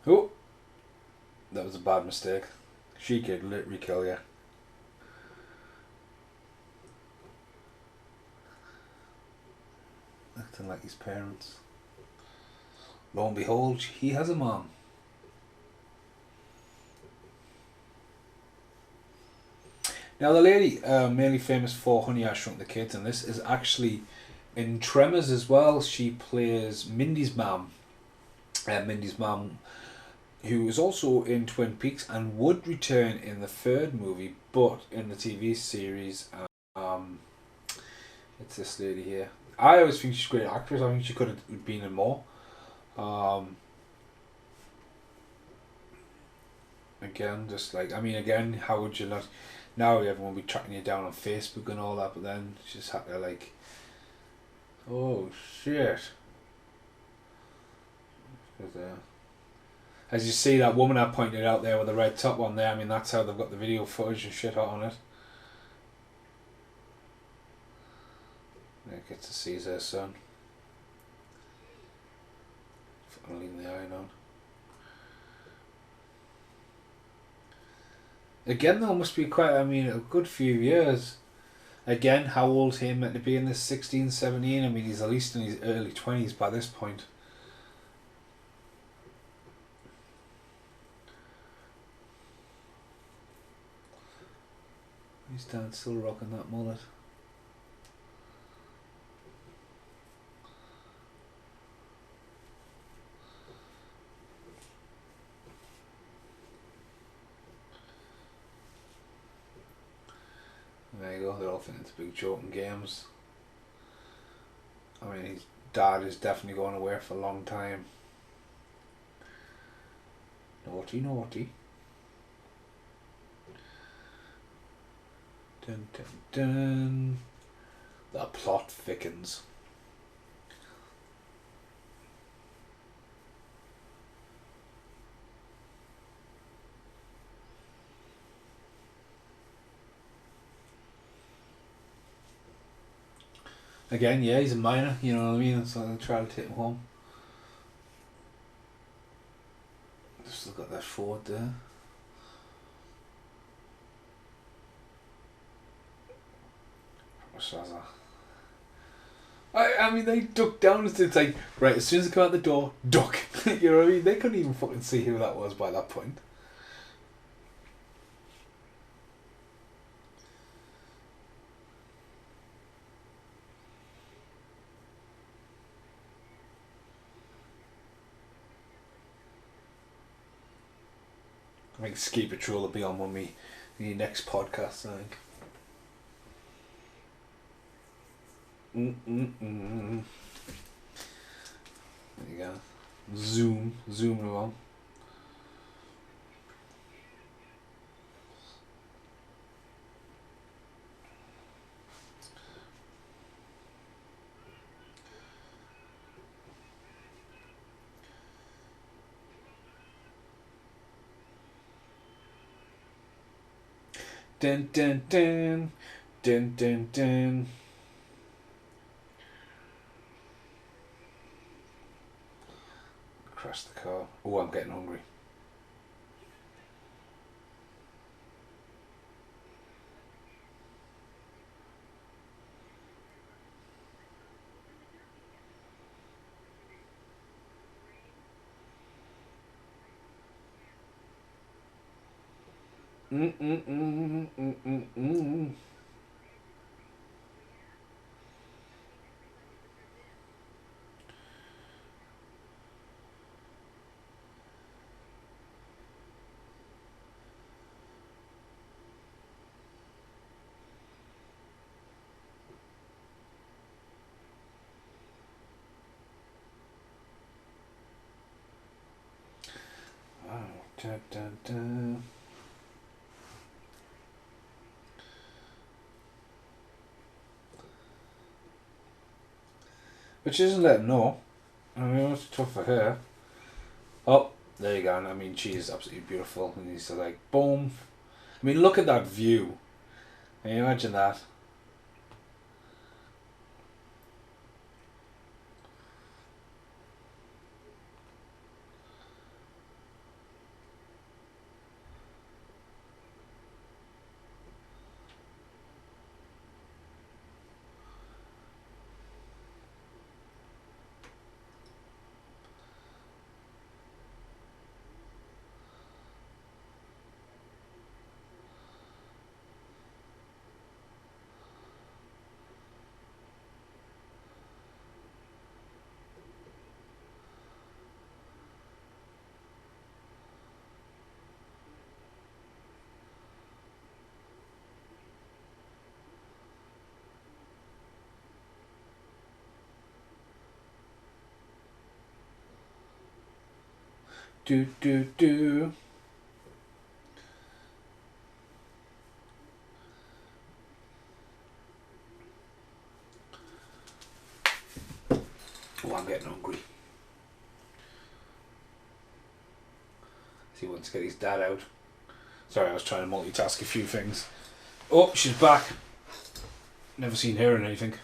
Oh! That was a bad mistake. She could literally kill you. Acting like his parents. Lo and behold, he has a mom. Now the lady, mainly famous for Honey, I Shrunk the Kids, and this is actually in Tremors as well. She plays Mindy's mom. Mindy's mom, who is also in Twin Peaks and would return in the third movie, but in the TV series, it's this lady here. I always think she's a great actress. I think she could have been in more. Again, just like, I mean, again, how would you not? Now everyone will be tracking you down on Facebook and all that, but then she just had to, like, oh shit. As you see, that woman I pointed out there with the red top on there, I mean, that's how they've got the video footage and shit out on it. I get to see her son. Fucking leaving the iron on. Again, though, must be quite, I mean, a good few years. Again, how old's he meant to be in this? 16, 17? I mean, he's at least in his early 20s by this point. His dad's still rocking that mullet. There you go, they're all thinking it's a big joke in games. I mean, his dad is definitely going away for a long time. Naughty, naughty. Dun dun dun. The plot thickens. Again, yeah, he's a minor, you know what I mean? So I'll try to take him home. Still got that forward there. I mean, they ducked down. It's like, right, as soon as they come out the door, duck. You know what I mean? They couldn't even fucking see who that was by that point. think Ski Patrol will be on with me in the next podcast, I think. There you go. Zoom along. Dun dun dun dun dun dun. Crash the car. Oh, I'm getting hungry. Dun, dun, dun. Which isn't letting know. I mean, it's tough for her. Oh, there you go. I mean, she is absolutely beautiful. And he's like, boom. I mean, look at that view. Can you imagine that? Do do do. Oh, I'm getting hungry. He wants to get his dad out. Sorry, I was trying to multitask a few things. Oh, she's back. Never seen her in anything.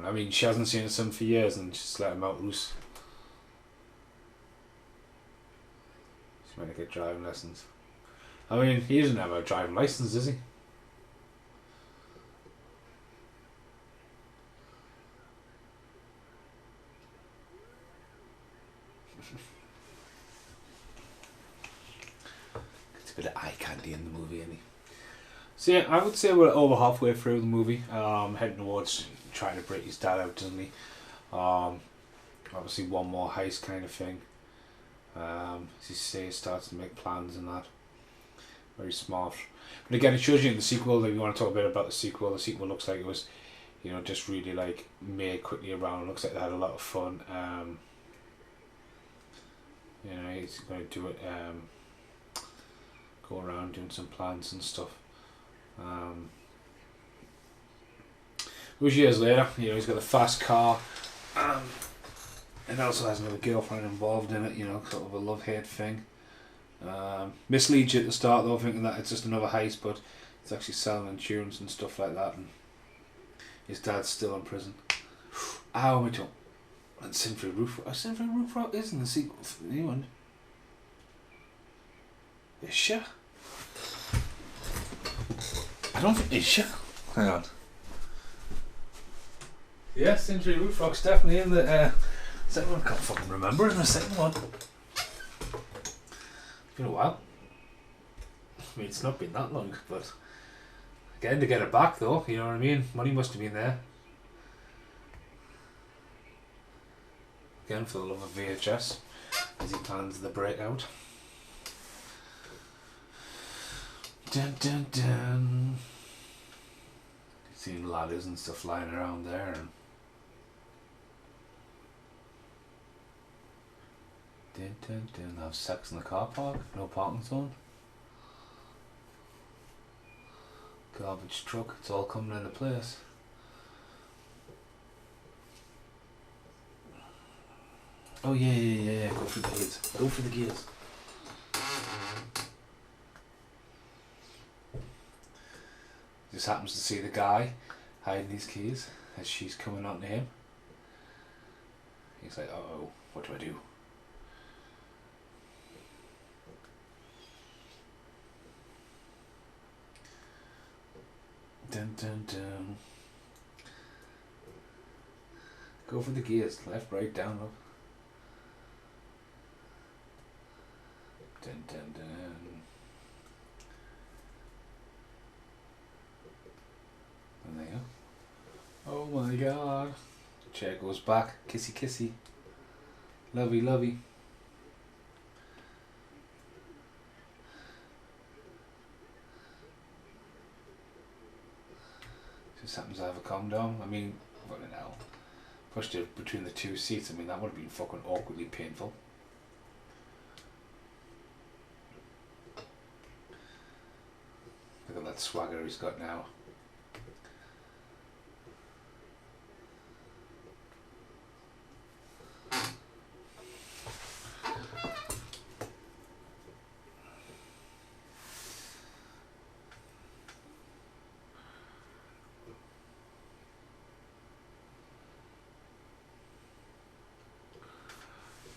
I mean, she hasn't seen his son for years and just let him out loose. She's meant to get driving lessons. I mean, he doesn't have a driving license, does he? It's a bit of eye candy in the movie, isn't he? So yeah, I would say we're over halfway through the movie. Heading towards trying to break his dad out, doesn't he? Obviously one more heist kind of thing. As you say, starts to make plans and that. Very smart. But again, it shows you in the sequel that you want to talk a bit about the sequel. The sequel looks like it was, you know, just really like made quickly around. It looks like they had a lot of fun. You know, he's going to do it. Go around doing some plans and stuff. It was years later, you know, he's got a fast car, and also has another girlfriend involved in it, you know, sort of a love-hate thing. Misleads you at the start though, thinking that it's just another heist, but it's actually selling insurance and stuff like that, and his dad's still in prison. Ow, my toe. And Sinfrey Roof Rock is in the sequel for the new one. Is she? I don't think, is she? Hang on. Yeah, Century Roof Rock's definitely in the second one. I can't fucking remember in the second one. It's been a while. I mean, it's not been that long, but again, to get it back though, you know what I mean? Money must have been there. again for the love of VHS, as he plans the breakout. Dun dun dun. You see ladders and stuff lying around there. And dun dun dun. Have sex in the car park. No parking zone. Garbage truck. It's all coming into place. Oh yeah. Go for the gears. Go for the gears. Just happens to see the guy hiding his keys as she's coming on to him. He's like, uh-oh, what do I do? Dun dun dun. Go for the gears. Left, right, down, up. Dun dun dun. And there you go. Oh my god. Chair goes back. Kissy kissy. Lovey lovey. Just happens to have a condom. I mean, fucking hell. Pushed it between the two seats. I mean, that would have been fucking awkwardly painful. Look at that swagger he's got now.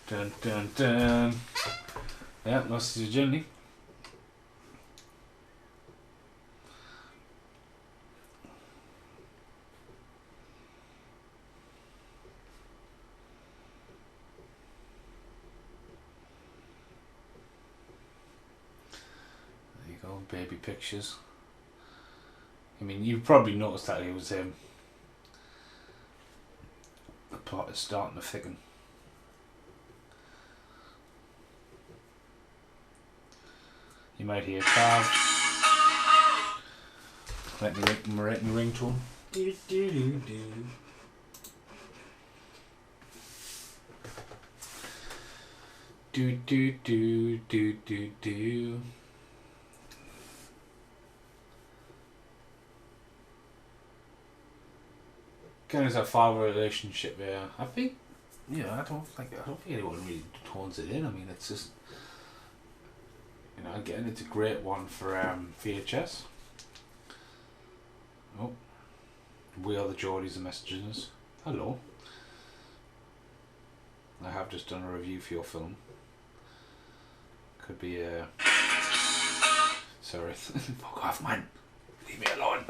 Dun dun dun. Yeah, lost his journey. There you go, baby pictures. I mean, you've probably noticed that it was the plot is starting to thicken. You might hear Carl. Let me ringtone. Do do do do. Do do do do do do. Kind of a father relationship there. I think, I don't think anyone really tones it in. I mean, it's just. Again, it's a great one for VHS. Oh, we are the Geordies and Messengers. Hello. I have just done a review for your film. Could be a. Sorry, fuck off, man. Leave me alone.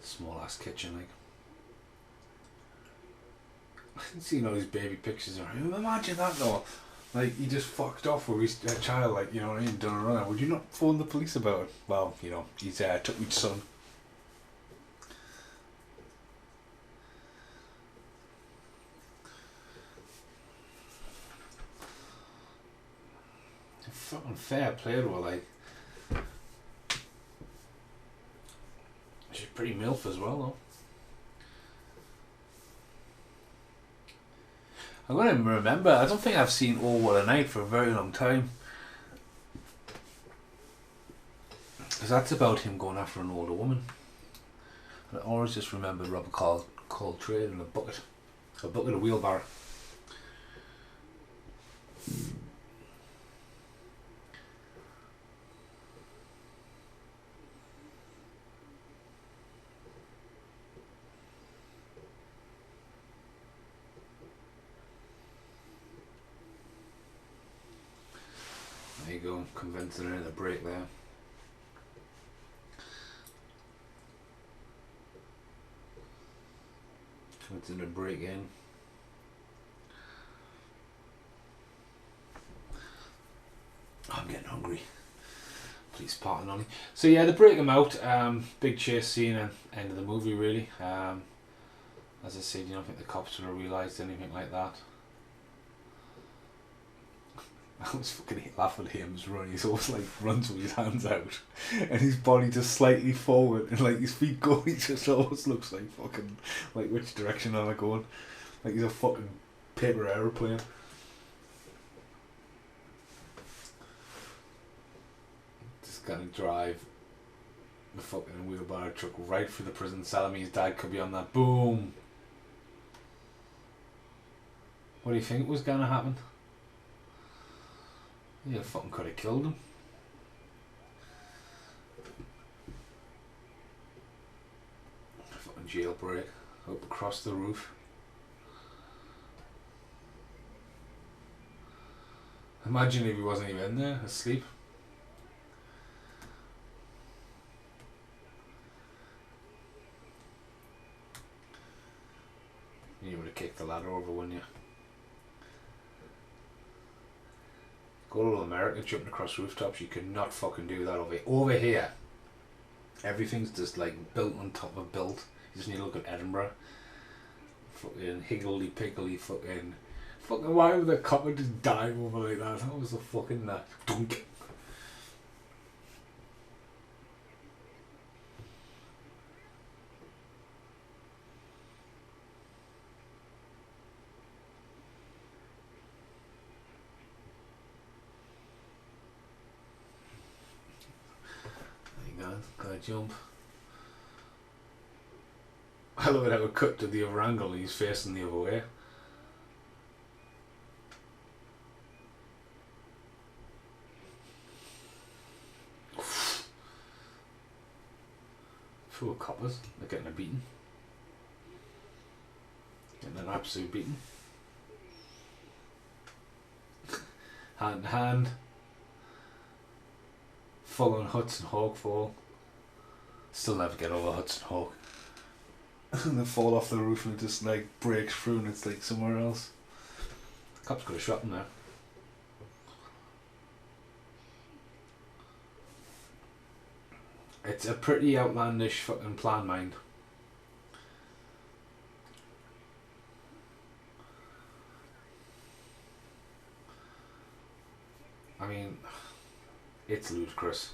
Small ass kitchen, like. Seeing all these baby pictures of him. Imagine that though. Like, he just fucked off with his child, like, you know what I mean, done a run. Would you not phone the police about it? Well, he's took me son. Fucking fair play to her, like. She's pretty MILF as well though. I'm going to remember, I don't think I've seen All What a Night for a very long time. Because that's about him going after an older woman. And I always just remember Robert Coltrane and a bucket of wheelbarrow. There you go, convincing her in a break there. Convincing her to break in. I'm getting hungry. Please He's parting on me. So yeah, they break him out. Big chase scene and end of the movie really. As I said, you don't think the cops would have realised anything like that. I was fucking laughing at him as running. He's always like runs with his hands out and his body just slightly forward and like his feet go. He just always looks like fucking like which direction am I going? Like he's a fucking paper aeroplane. Just gonna drive the fucking wheelbarrow truck right through the prison cell. I mean, his dad could be on that. Boom. What do you think was gonna happen? Yeah, fucking could have killed him. Fucking jailbreak. Up across the roof. Imagine if he wasn't even in there, asleep. You would have kicked the ladder over, wouldn't you? Go to America jumping across rooftops, you could not fucking do that over here. Everything's just like built on top of built. You just need to look at Edinburgh. Fucking higgledy-piggledy fucking why would the copper just dive over like that? That was a fucking dunk. Gotta jump. I love it how it cut to the other angle and he's facing the other way. Full of coppers, they're getting a beating. Getting an absolute beating. Hand in hand. Full on Hudson Hawk fall. Still never get over Hudson Hawk. And they fall off the roof and it just like breaks through and it's like somewhere else. The cops could have shot him there. It's a pretty outlandish fucking plan, mind. I mean, it's ludicrous.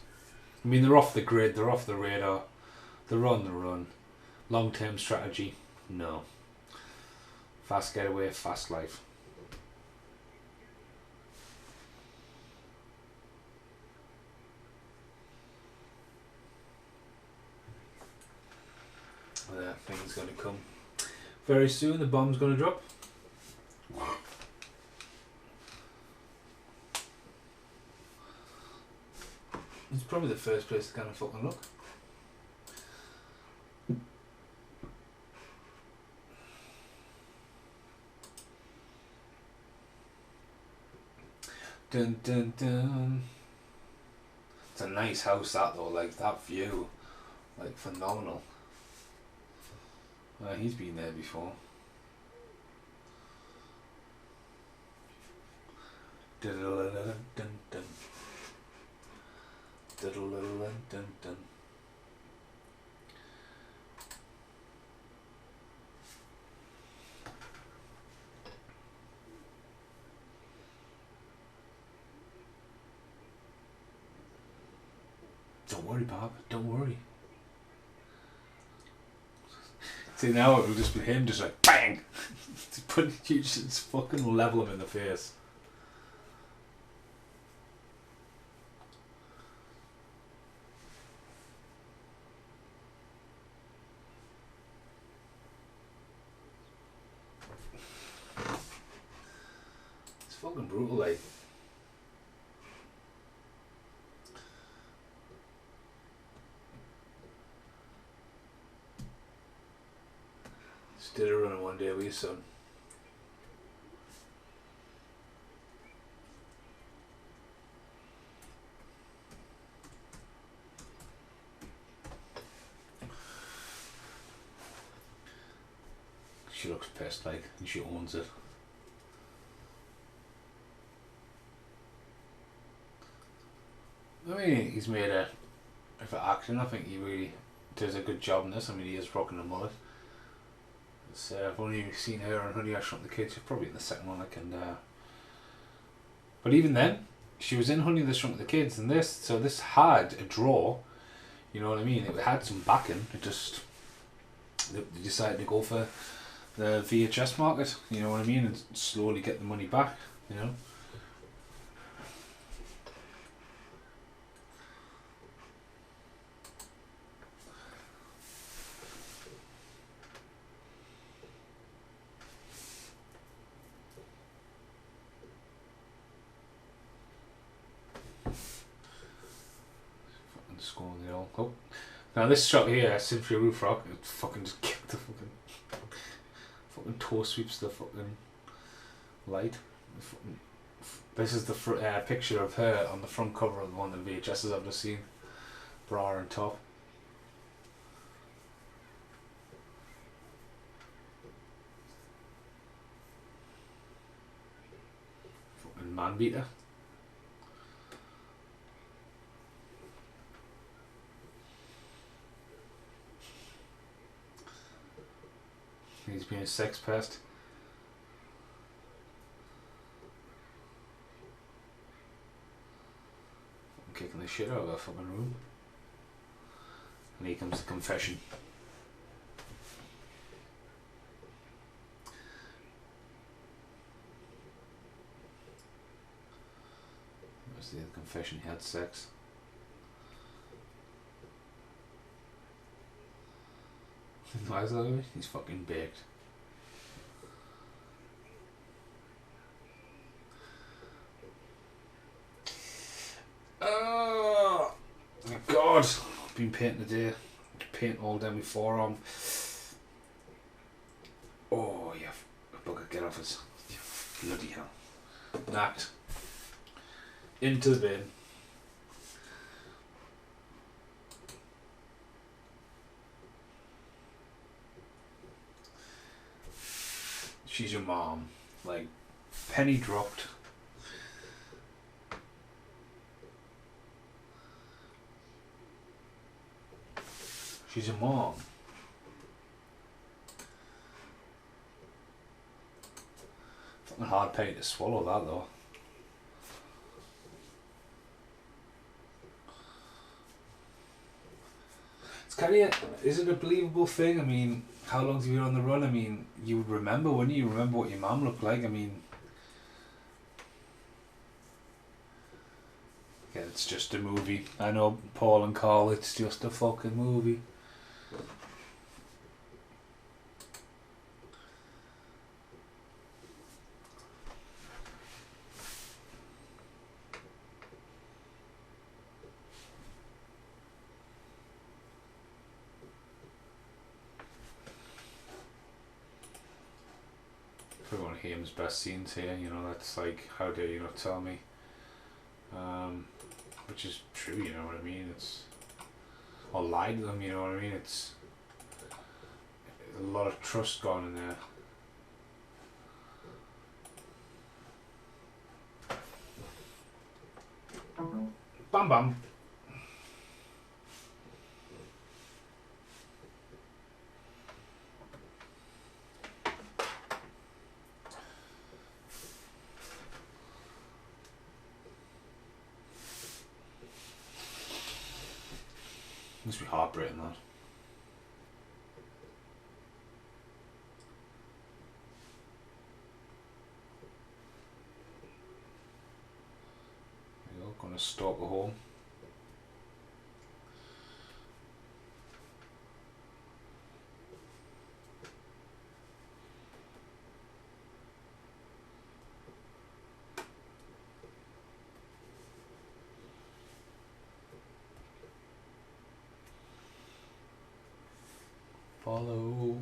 I mean, they're off the grid, they're off the radar, they're on the run. Long-term strategy? No. Fast getaway, fast life. That thing's going to come very soon. The bomb's going to drop. It's probably the first place to kind of fucking look. Dun dun dun. It's a nice house that though, like that view. Like phenomenal. He's been there before. Dun dun dun dun. Dun dun dun dun. Don't worry, Bob. Don't worry. See, now it will just be him just like bang! You just fucking level him in the face. It's fucking brutal, like. Did a run one day with your son. She looks pissed, like, and she owns it. I mean, he's made a for action. I think he really does a good job in this. I mean, he is rocking a mullet. I've only seen her and Honey I Shrunk the Kids. She's probably in the second one. But even then, she was in Honey I Shrunk the Kids, and this had a draw. You know what I mean? It had some backing. They decided to go for the VHS market. You know what I mean? And slowly get the money back. You know. Scoring the all. Oh. Now this shot here, Cynthia Roofrock, it fucking just kicked the fucking toe sweeps the fucking light. This is the picture of her on the front cover of one of the VHSs I've just seen. Bra and top. Fucking man beater. He's being a sex pest. I'm kicking the shit out of that fucking room. And here comes the confession. Where's the confession? He had sex. Why is that? He's fucking baked. Oh my god! I've been painting today. Paint all down my forearm. Oh yeah, bugger, get off us. Bloody hell. Knacked. Into the bin. She's your mom. Like, penny dropped. She's your mom. Fucking hard penny to swallow that though. It's kind of, is it a believable thing? I mean, how long have you been on the run? I mean, you would remember, wouldn't you? Remember what your mum looked like? I mean, yeah, it's just a movie. I know, Paul and Carl, it's just a fucking movie. Probably one of Haim's best scenes here, you know, that's like, how dare you not tell me? Which is true, you know what I mean? It's, or lie to them, you know what I mean? It's a lot of trust gone in there. Bam bam. Must be heartbreaking, that. There you go, gonna stalk a home. Follow.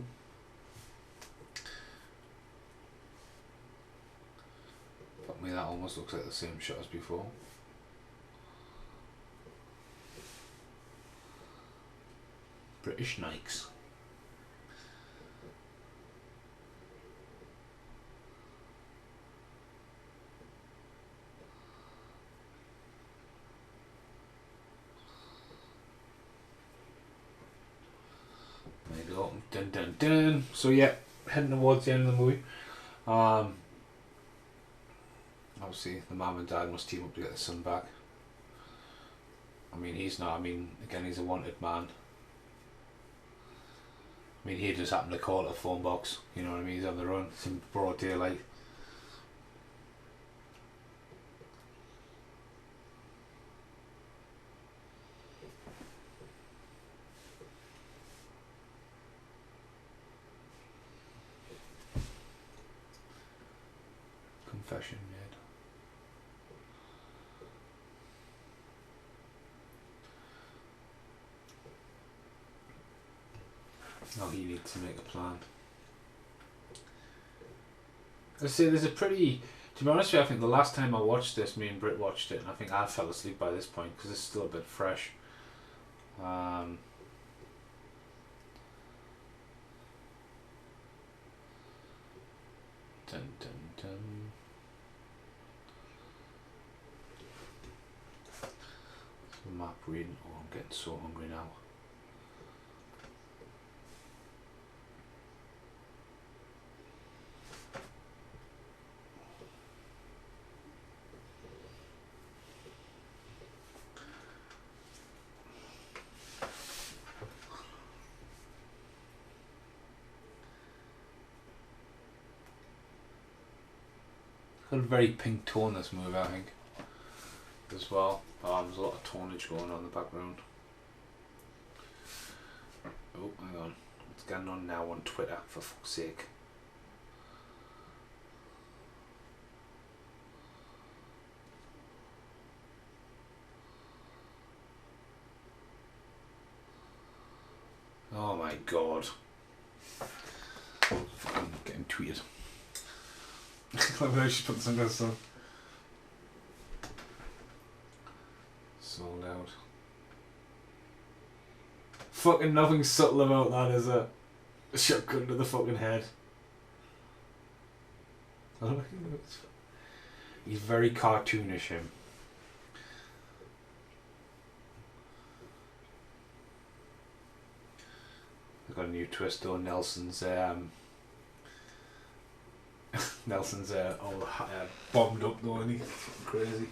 Fuck me, that almost looks like the same shot as before. British Nikes. Dun dun dun. So yeah, heading towards the end of the movie. Obviously the mum and dad must team up to get the son back. I mean, he's not. I mean, again, he's a wanted man. I mean, he just happened to call it a phone box. You know what I mean? He's on the run. It's in broad daylight. Confession made. Now he needs to make a plan. I say there's a pretty. To be honest with you, I think the last time I watched this, me and Britt watched it, and I think I fell asleep by this point because it's still a bit fresh. Dun, dun, dun. So map reading. Oh, I'm getting so hungry now. Got a very pink tone this movie, I think, as well. There's a lot of tonage going on in the background. Oh, hang on. What's going on now on Twitter, for fuck's sake? Oh my god. Fucking getting tweeted. I should put some of this on. So loud. Fucking nothing subtle about that, is it? A shotgun to the fucking head. He's very cartoonish, him. I've got a new twist though. Nelson's all bombed up though, and he's crazy.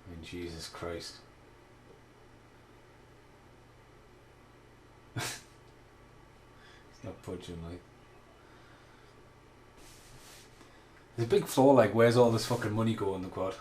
I mean, Jesus Christ. He's not budging, like. There's a big flaw, like, where's all this fucking money going, the quad?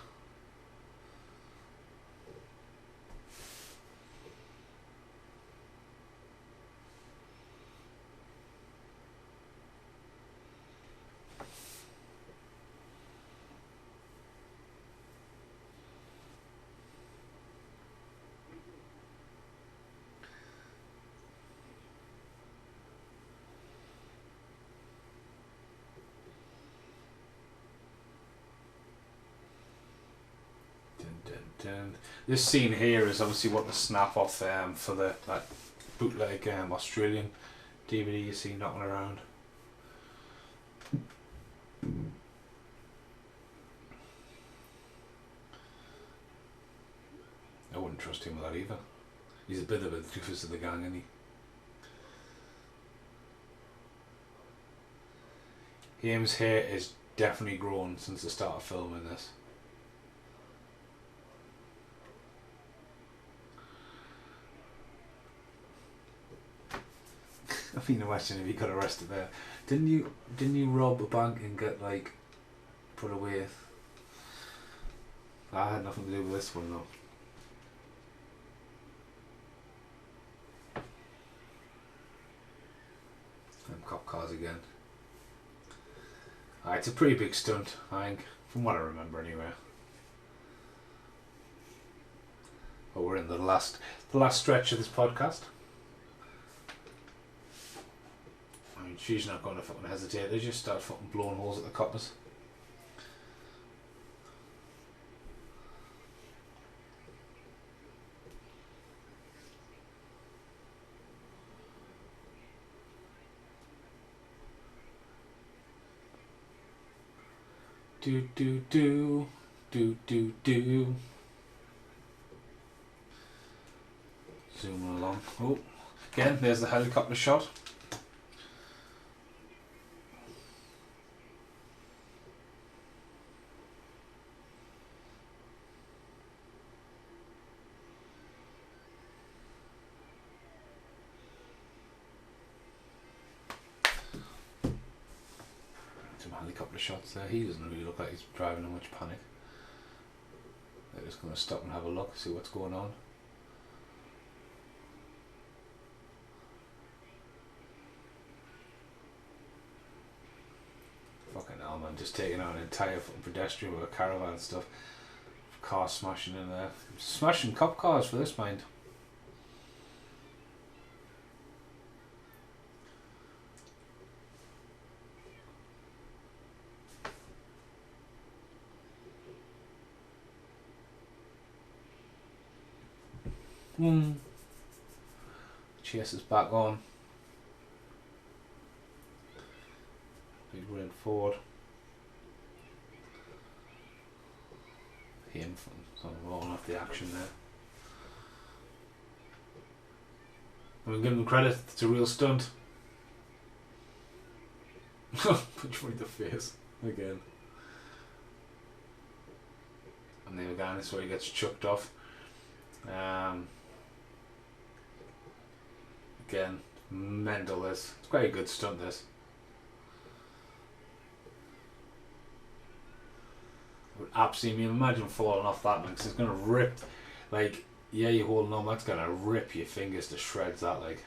This scene here is obviously what the snap off for the that bootleg Australian DVD you see knocking around. I wouldn't trust him with that either. He's a bit of a doofus of the gang, isn't he? Haim's hair is definitely grown since the start of filming this. I mean, imagine if he got arrested there. Didn't you rob a bank and get like put away? I had nothing to do with this one though. And cop cars again. It's a pretty big stunt, I think, from what I remember anyway. But we're in the last stretch of this podcast. I mean, she's not going to fucking hesitate. They just start fucking blowing holes at the coppers. Do do do do do do. zooming along. Oh, again, there's the helicopter shot. Some helicopter shots there. He doesn't really look like he's driving in much panic. They're just going to stop and have a look, see what's going on. Fucking hell, man, just taking out an entire pedestrian with a caravan and stuff. Car smashing in there. Smashing cop cars for this, mind. Chase is back on. Big red Ford. Haim sort of rolling off the action there. I'm giving them credit, it's a real stunt. Punch me in the face again. And there again, this is where he gets chucked off. Again, mental this. It's quite a good stunt this. I would absolutely imagine falling off that, man, because it's going to rip, like, yeah, you're holding on, that's going to rip your fingers to shreds, that, like.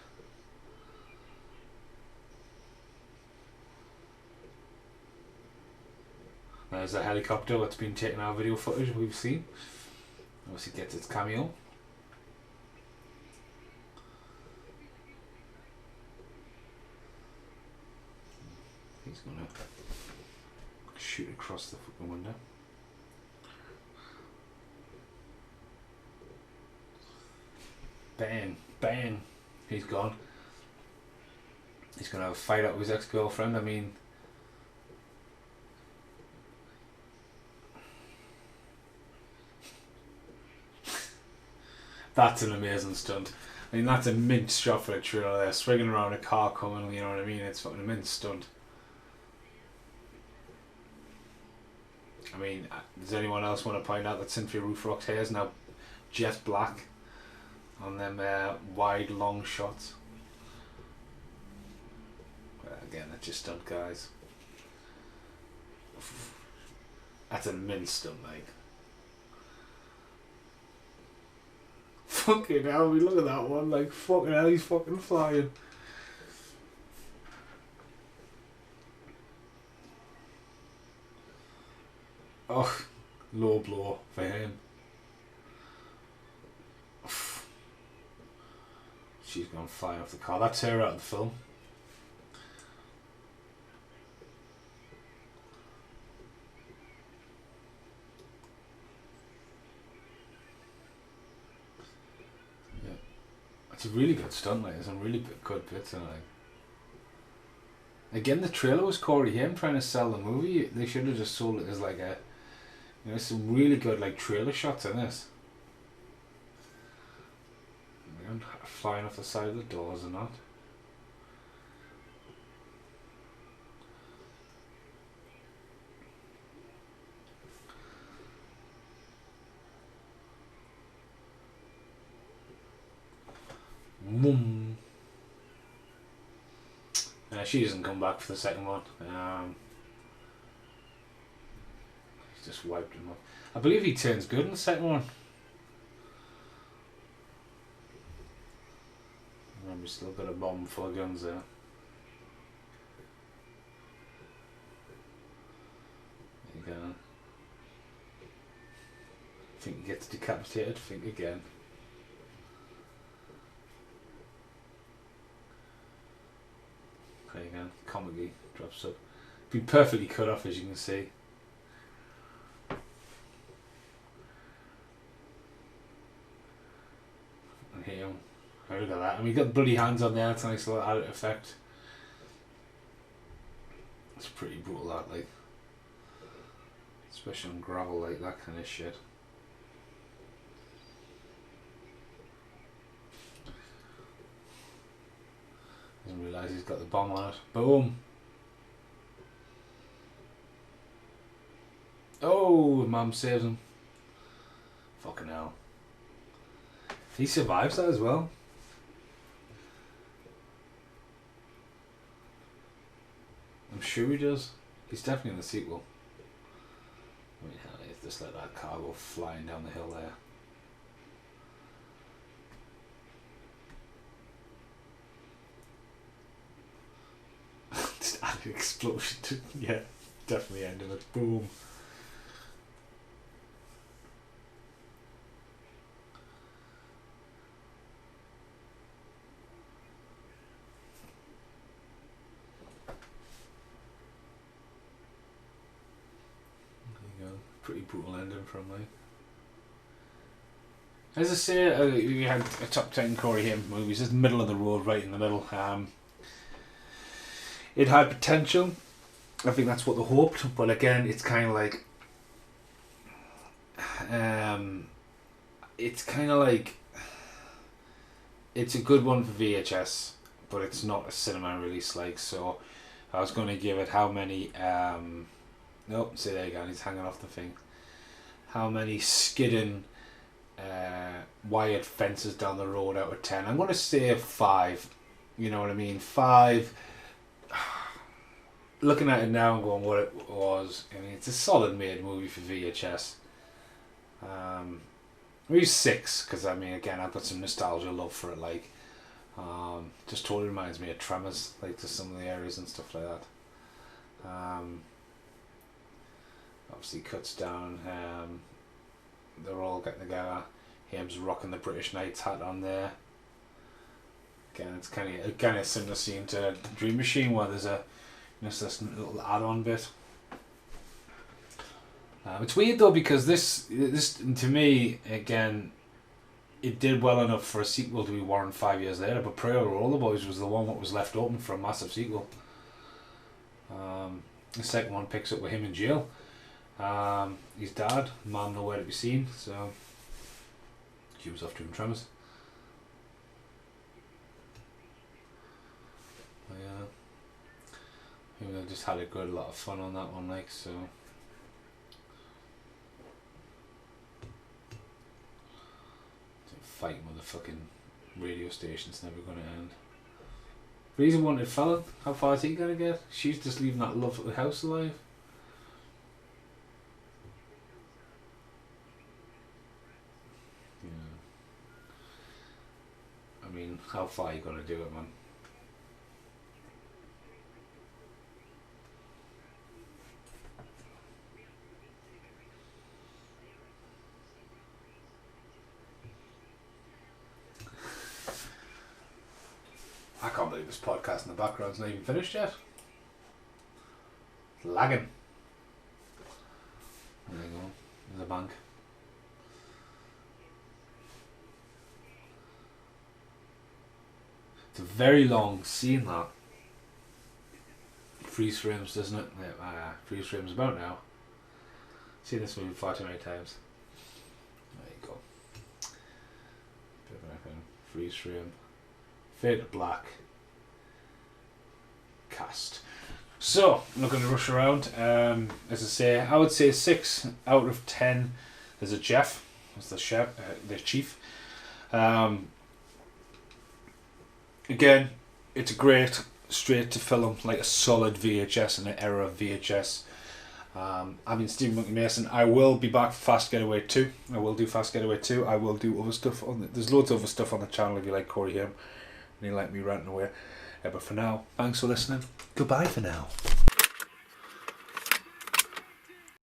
There's a helicopter that's been taking our video footage we've seen. Obviously gets its cameo. He's going to shoot across the fucking window. Bang, bang, he's gone. He's going to have a fight out with his ex-girlfriend. I mean, that's an amazing stunt. I mean, that's a mint shot for a trailer there, swinging around a car coming, you know what I mean? It's fucking a mint stunt. I mean, does anyone else want to point out that Cynthia Rothrock's hair is now jet black on them wide, long shots? But again, that's just stunt, guys. That's a mint stunt, like. Fucking hell, we look at that one, like, fucking hell, he's fucking flying. Oh, low blow for him. She's gone flying off the car. That's her out of the film. Yeah, it's a really good stunt. Like, there's some really good bits in it. Like. Again, the trailer was Corey Haim trying to sell the movie. They should have just sold it as like a, you know, some really good like trailer shots in this. Flying off the side of the doors and that. She doesn't come back for the second one. He's just wiped him off. I believe he turns good in the second one. Remember, still got a bomb full of guns there. There you go. Think he gets decapitated. Think again. There you go. Comedy drops up. Been perfectly cut off, as you can see. And here, oh, look at that. I mean, you got bloody hands on there. It's a nice little added effect. It's pretty brutal, that, like. Especially on gravel, like that kind of shit. as he's got the bomb on it. Boom. Oh, Mum saves him. Fucking hell. He survives that as well. I'm sure he does. He's definitely in the sequel. I mean, hell, just let that car go flying down the hill there. Just add an explosion to, yeah, definitely ending it. Boom. Pretty brutal ending from me. As I say, we had a top 10 Corey Haim movies. It's middle of the road, right in the middle. It had potential. I think that's what they hoped, but again, it's kind of like, it's a good one for VHS, but it's not a cinema release. Like, so I was going to give it how many. Nope, see there again, he's hanging off the thing. How many skidding wired fences down the road out of 10? I'm going to say 5. You know what I mean? 5. Looking at it now and going what it was, I mean, it's a solid made movie for VHS. Maybe 6, because I mean, again, I've got some nostalgia love for it. Like, just totally reminds me of Tremors, like just some of the areas and stuff like that. Obviously cuts down, they're all getting together. Haim's rocking the British Knights hat on there. Again, it's kind of similar scene to Dream Machine, where there's a this little add-on bit. It's weird though, because this to me, again, it did well enough for a sequel to be warranted 5 years later, but Prayer of All the Boys was the one that was left open for a massive sequel. The second one picks up with him in jail. His dad, Mom nowhere to be seen, so she was off doing Tremors. Yeah, I think I just had a lot of fun on that one, like, so. Fighting with the fucking radio station's never going to end. But he's a wanted fella. How far is he going to get? She's just leaving that lovely house alive. I mean, how far are you going to do it, man? I can't believe this podcast in the background's not even finished yet. It's lagging. There you go. There's a bank. It's a very long scene, that. Freeze frames, doesn't it? Freeze frames about now. Seen this movie far too many times. There you go. Freeze frame. Fade to black. Cast. So, I'm not going to rush around. As I say, I would say 6 out of 10. There's a Jeff. That's the chef, the chief. Again, it's a great straight to film, like a solid VHS in an era of VHS. I've been Stephen Monkey Mason. I will be back for Fast Getaway 2. I will do Fast Getaway 2. I will do other stuff on there's loads of other stuff on the channel if you like Corey Haim and you like me ranting away. But for now, thanks for listening. Goodbye for now.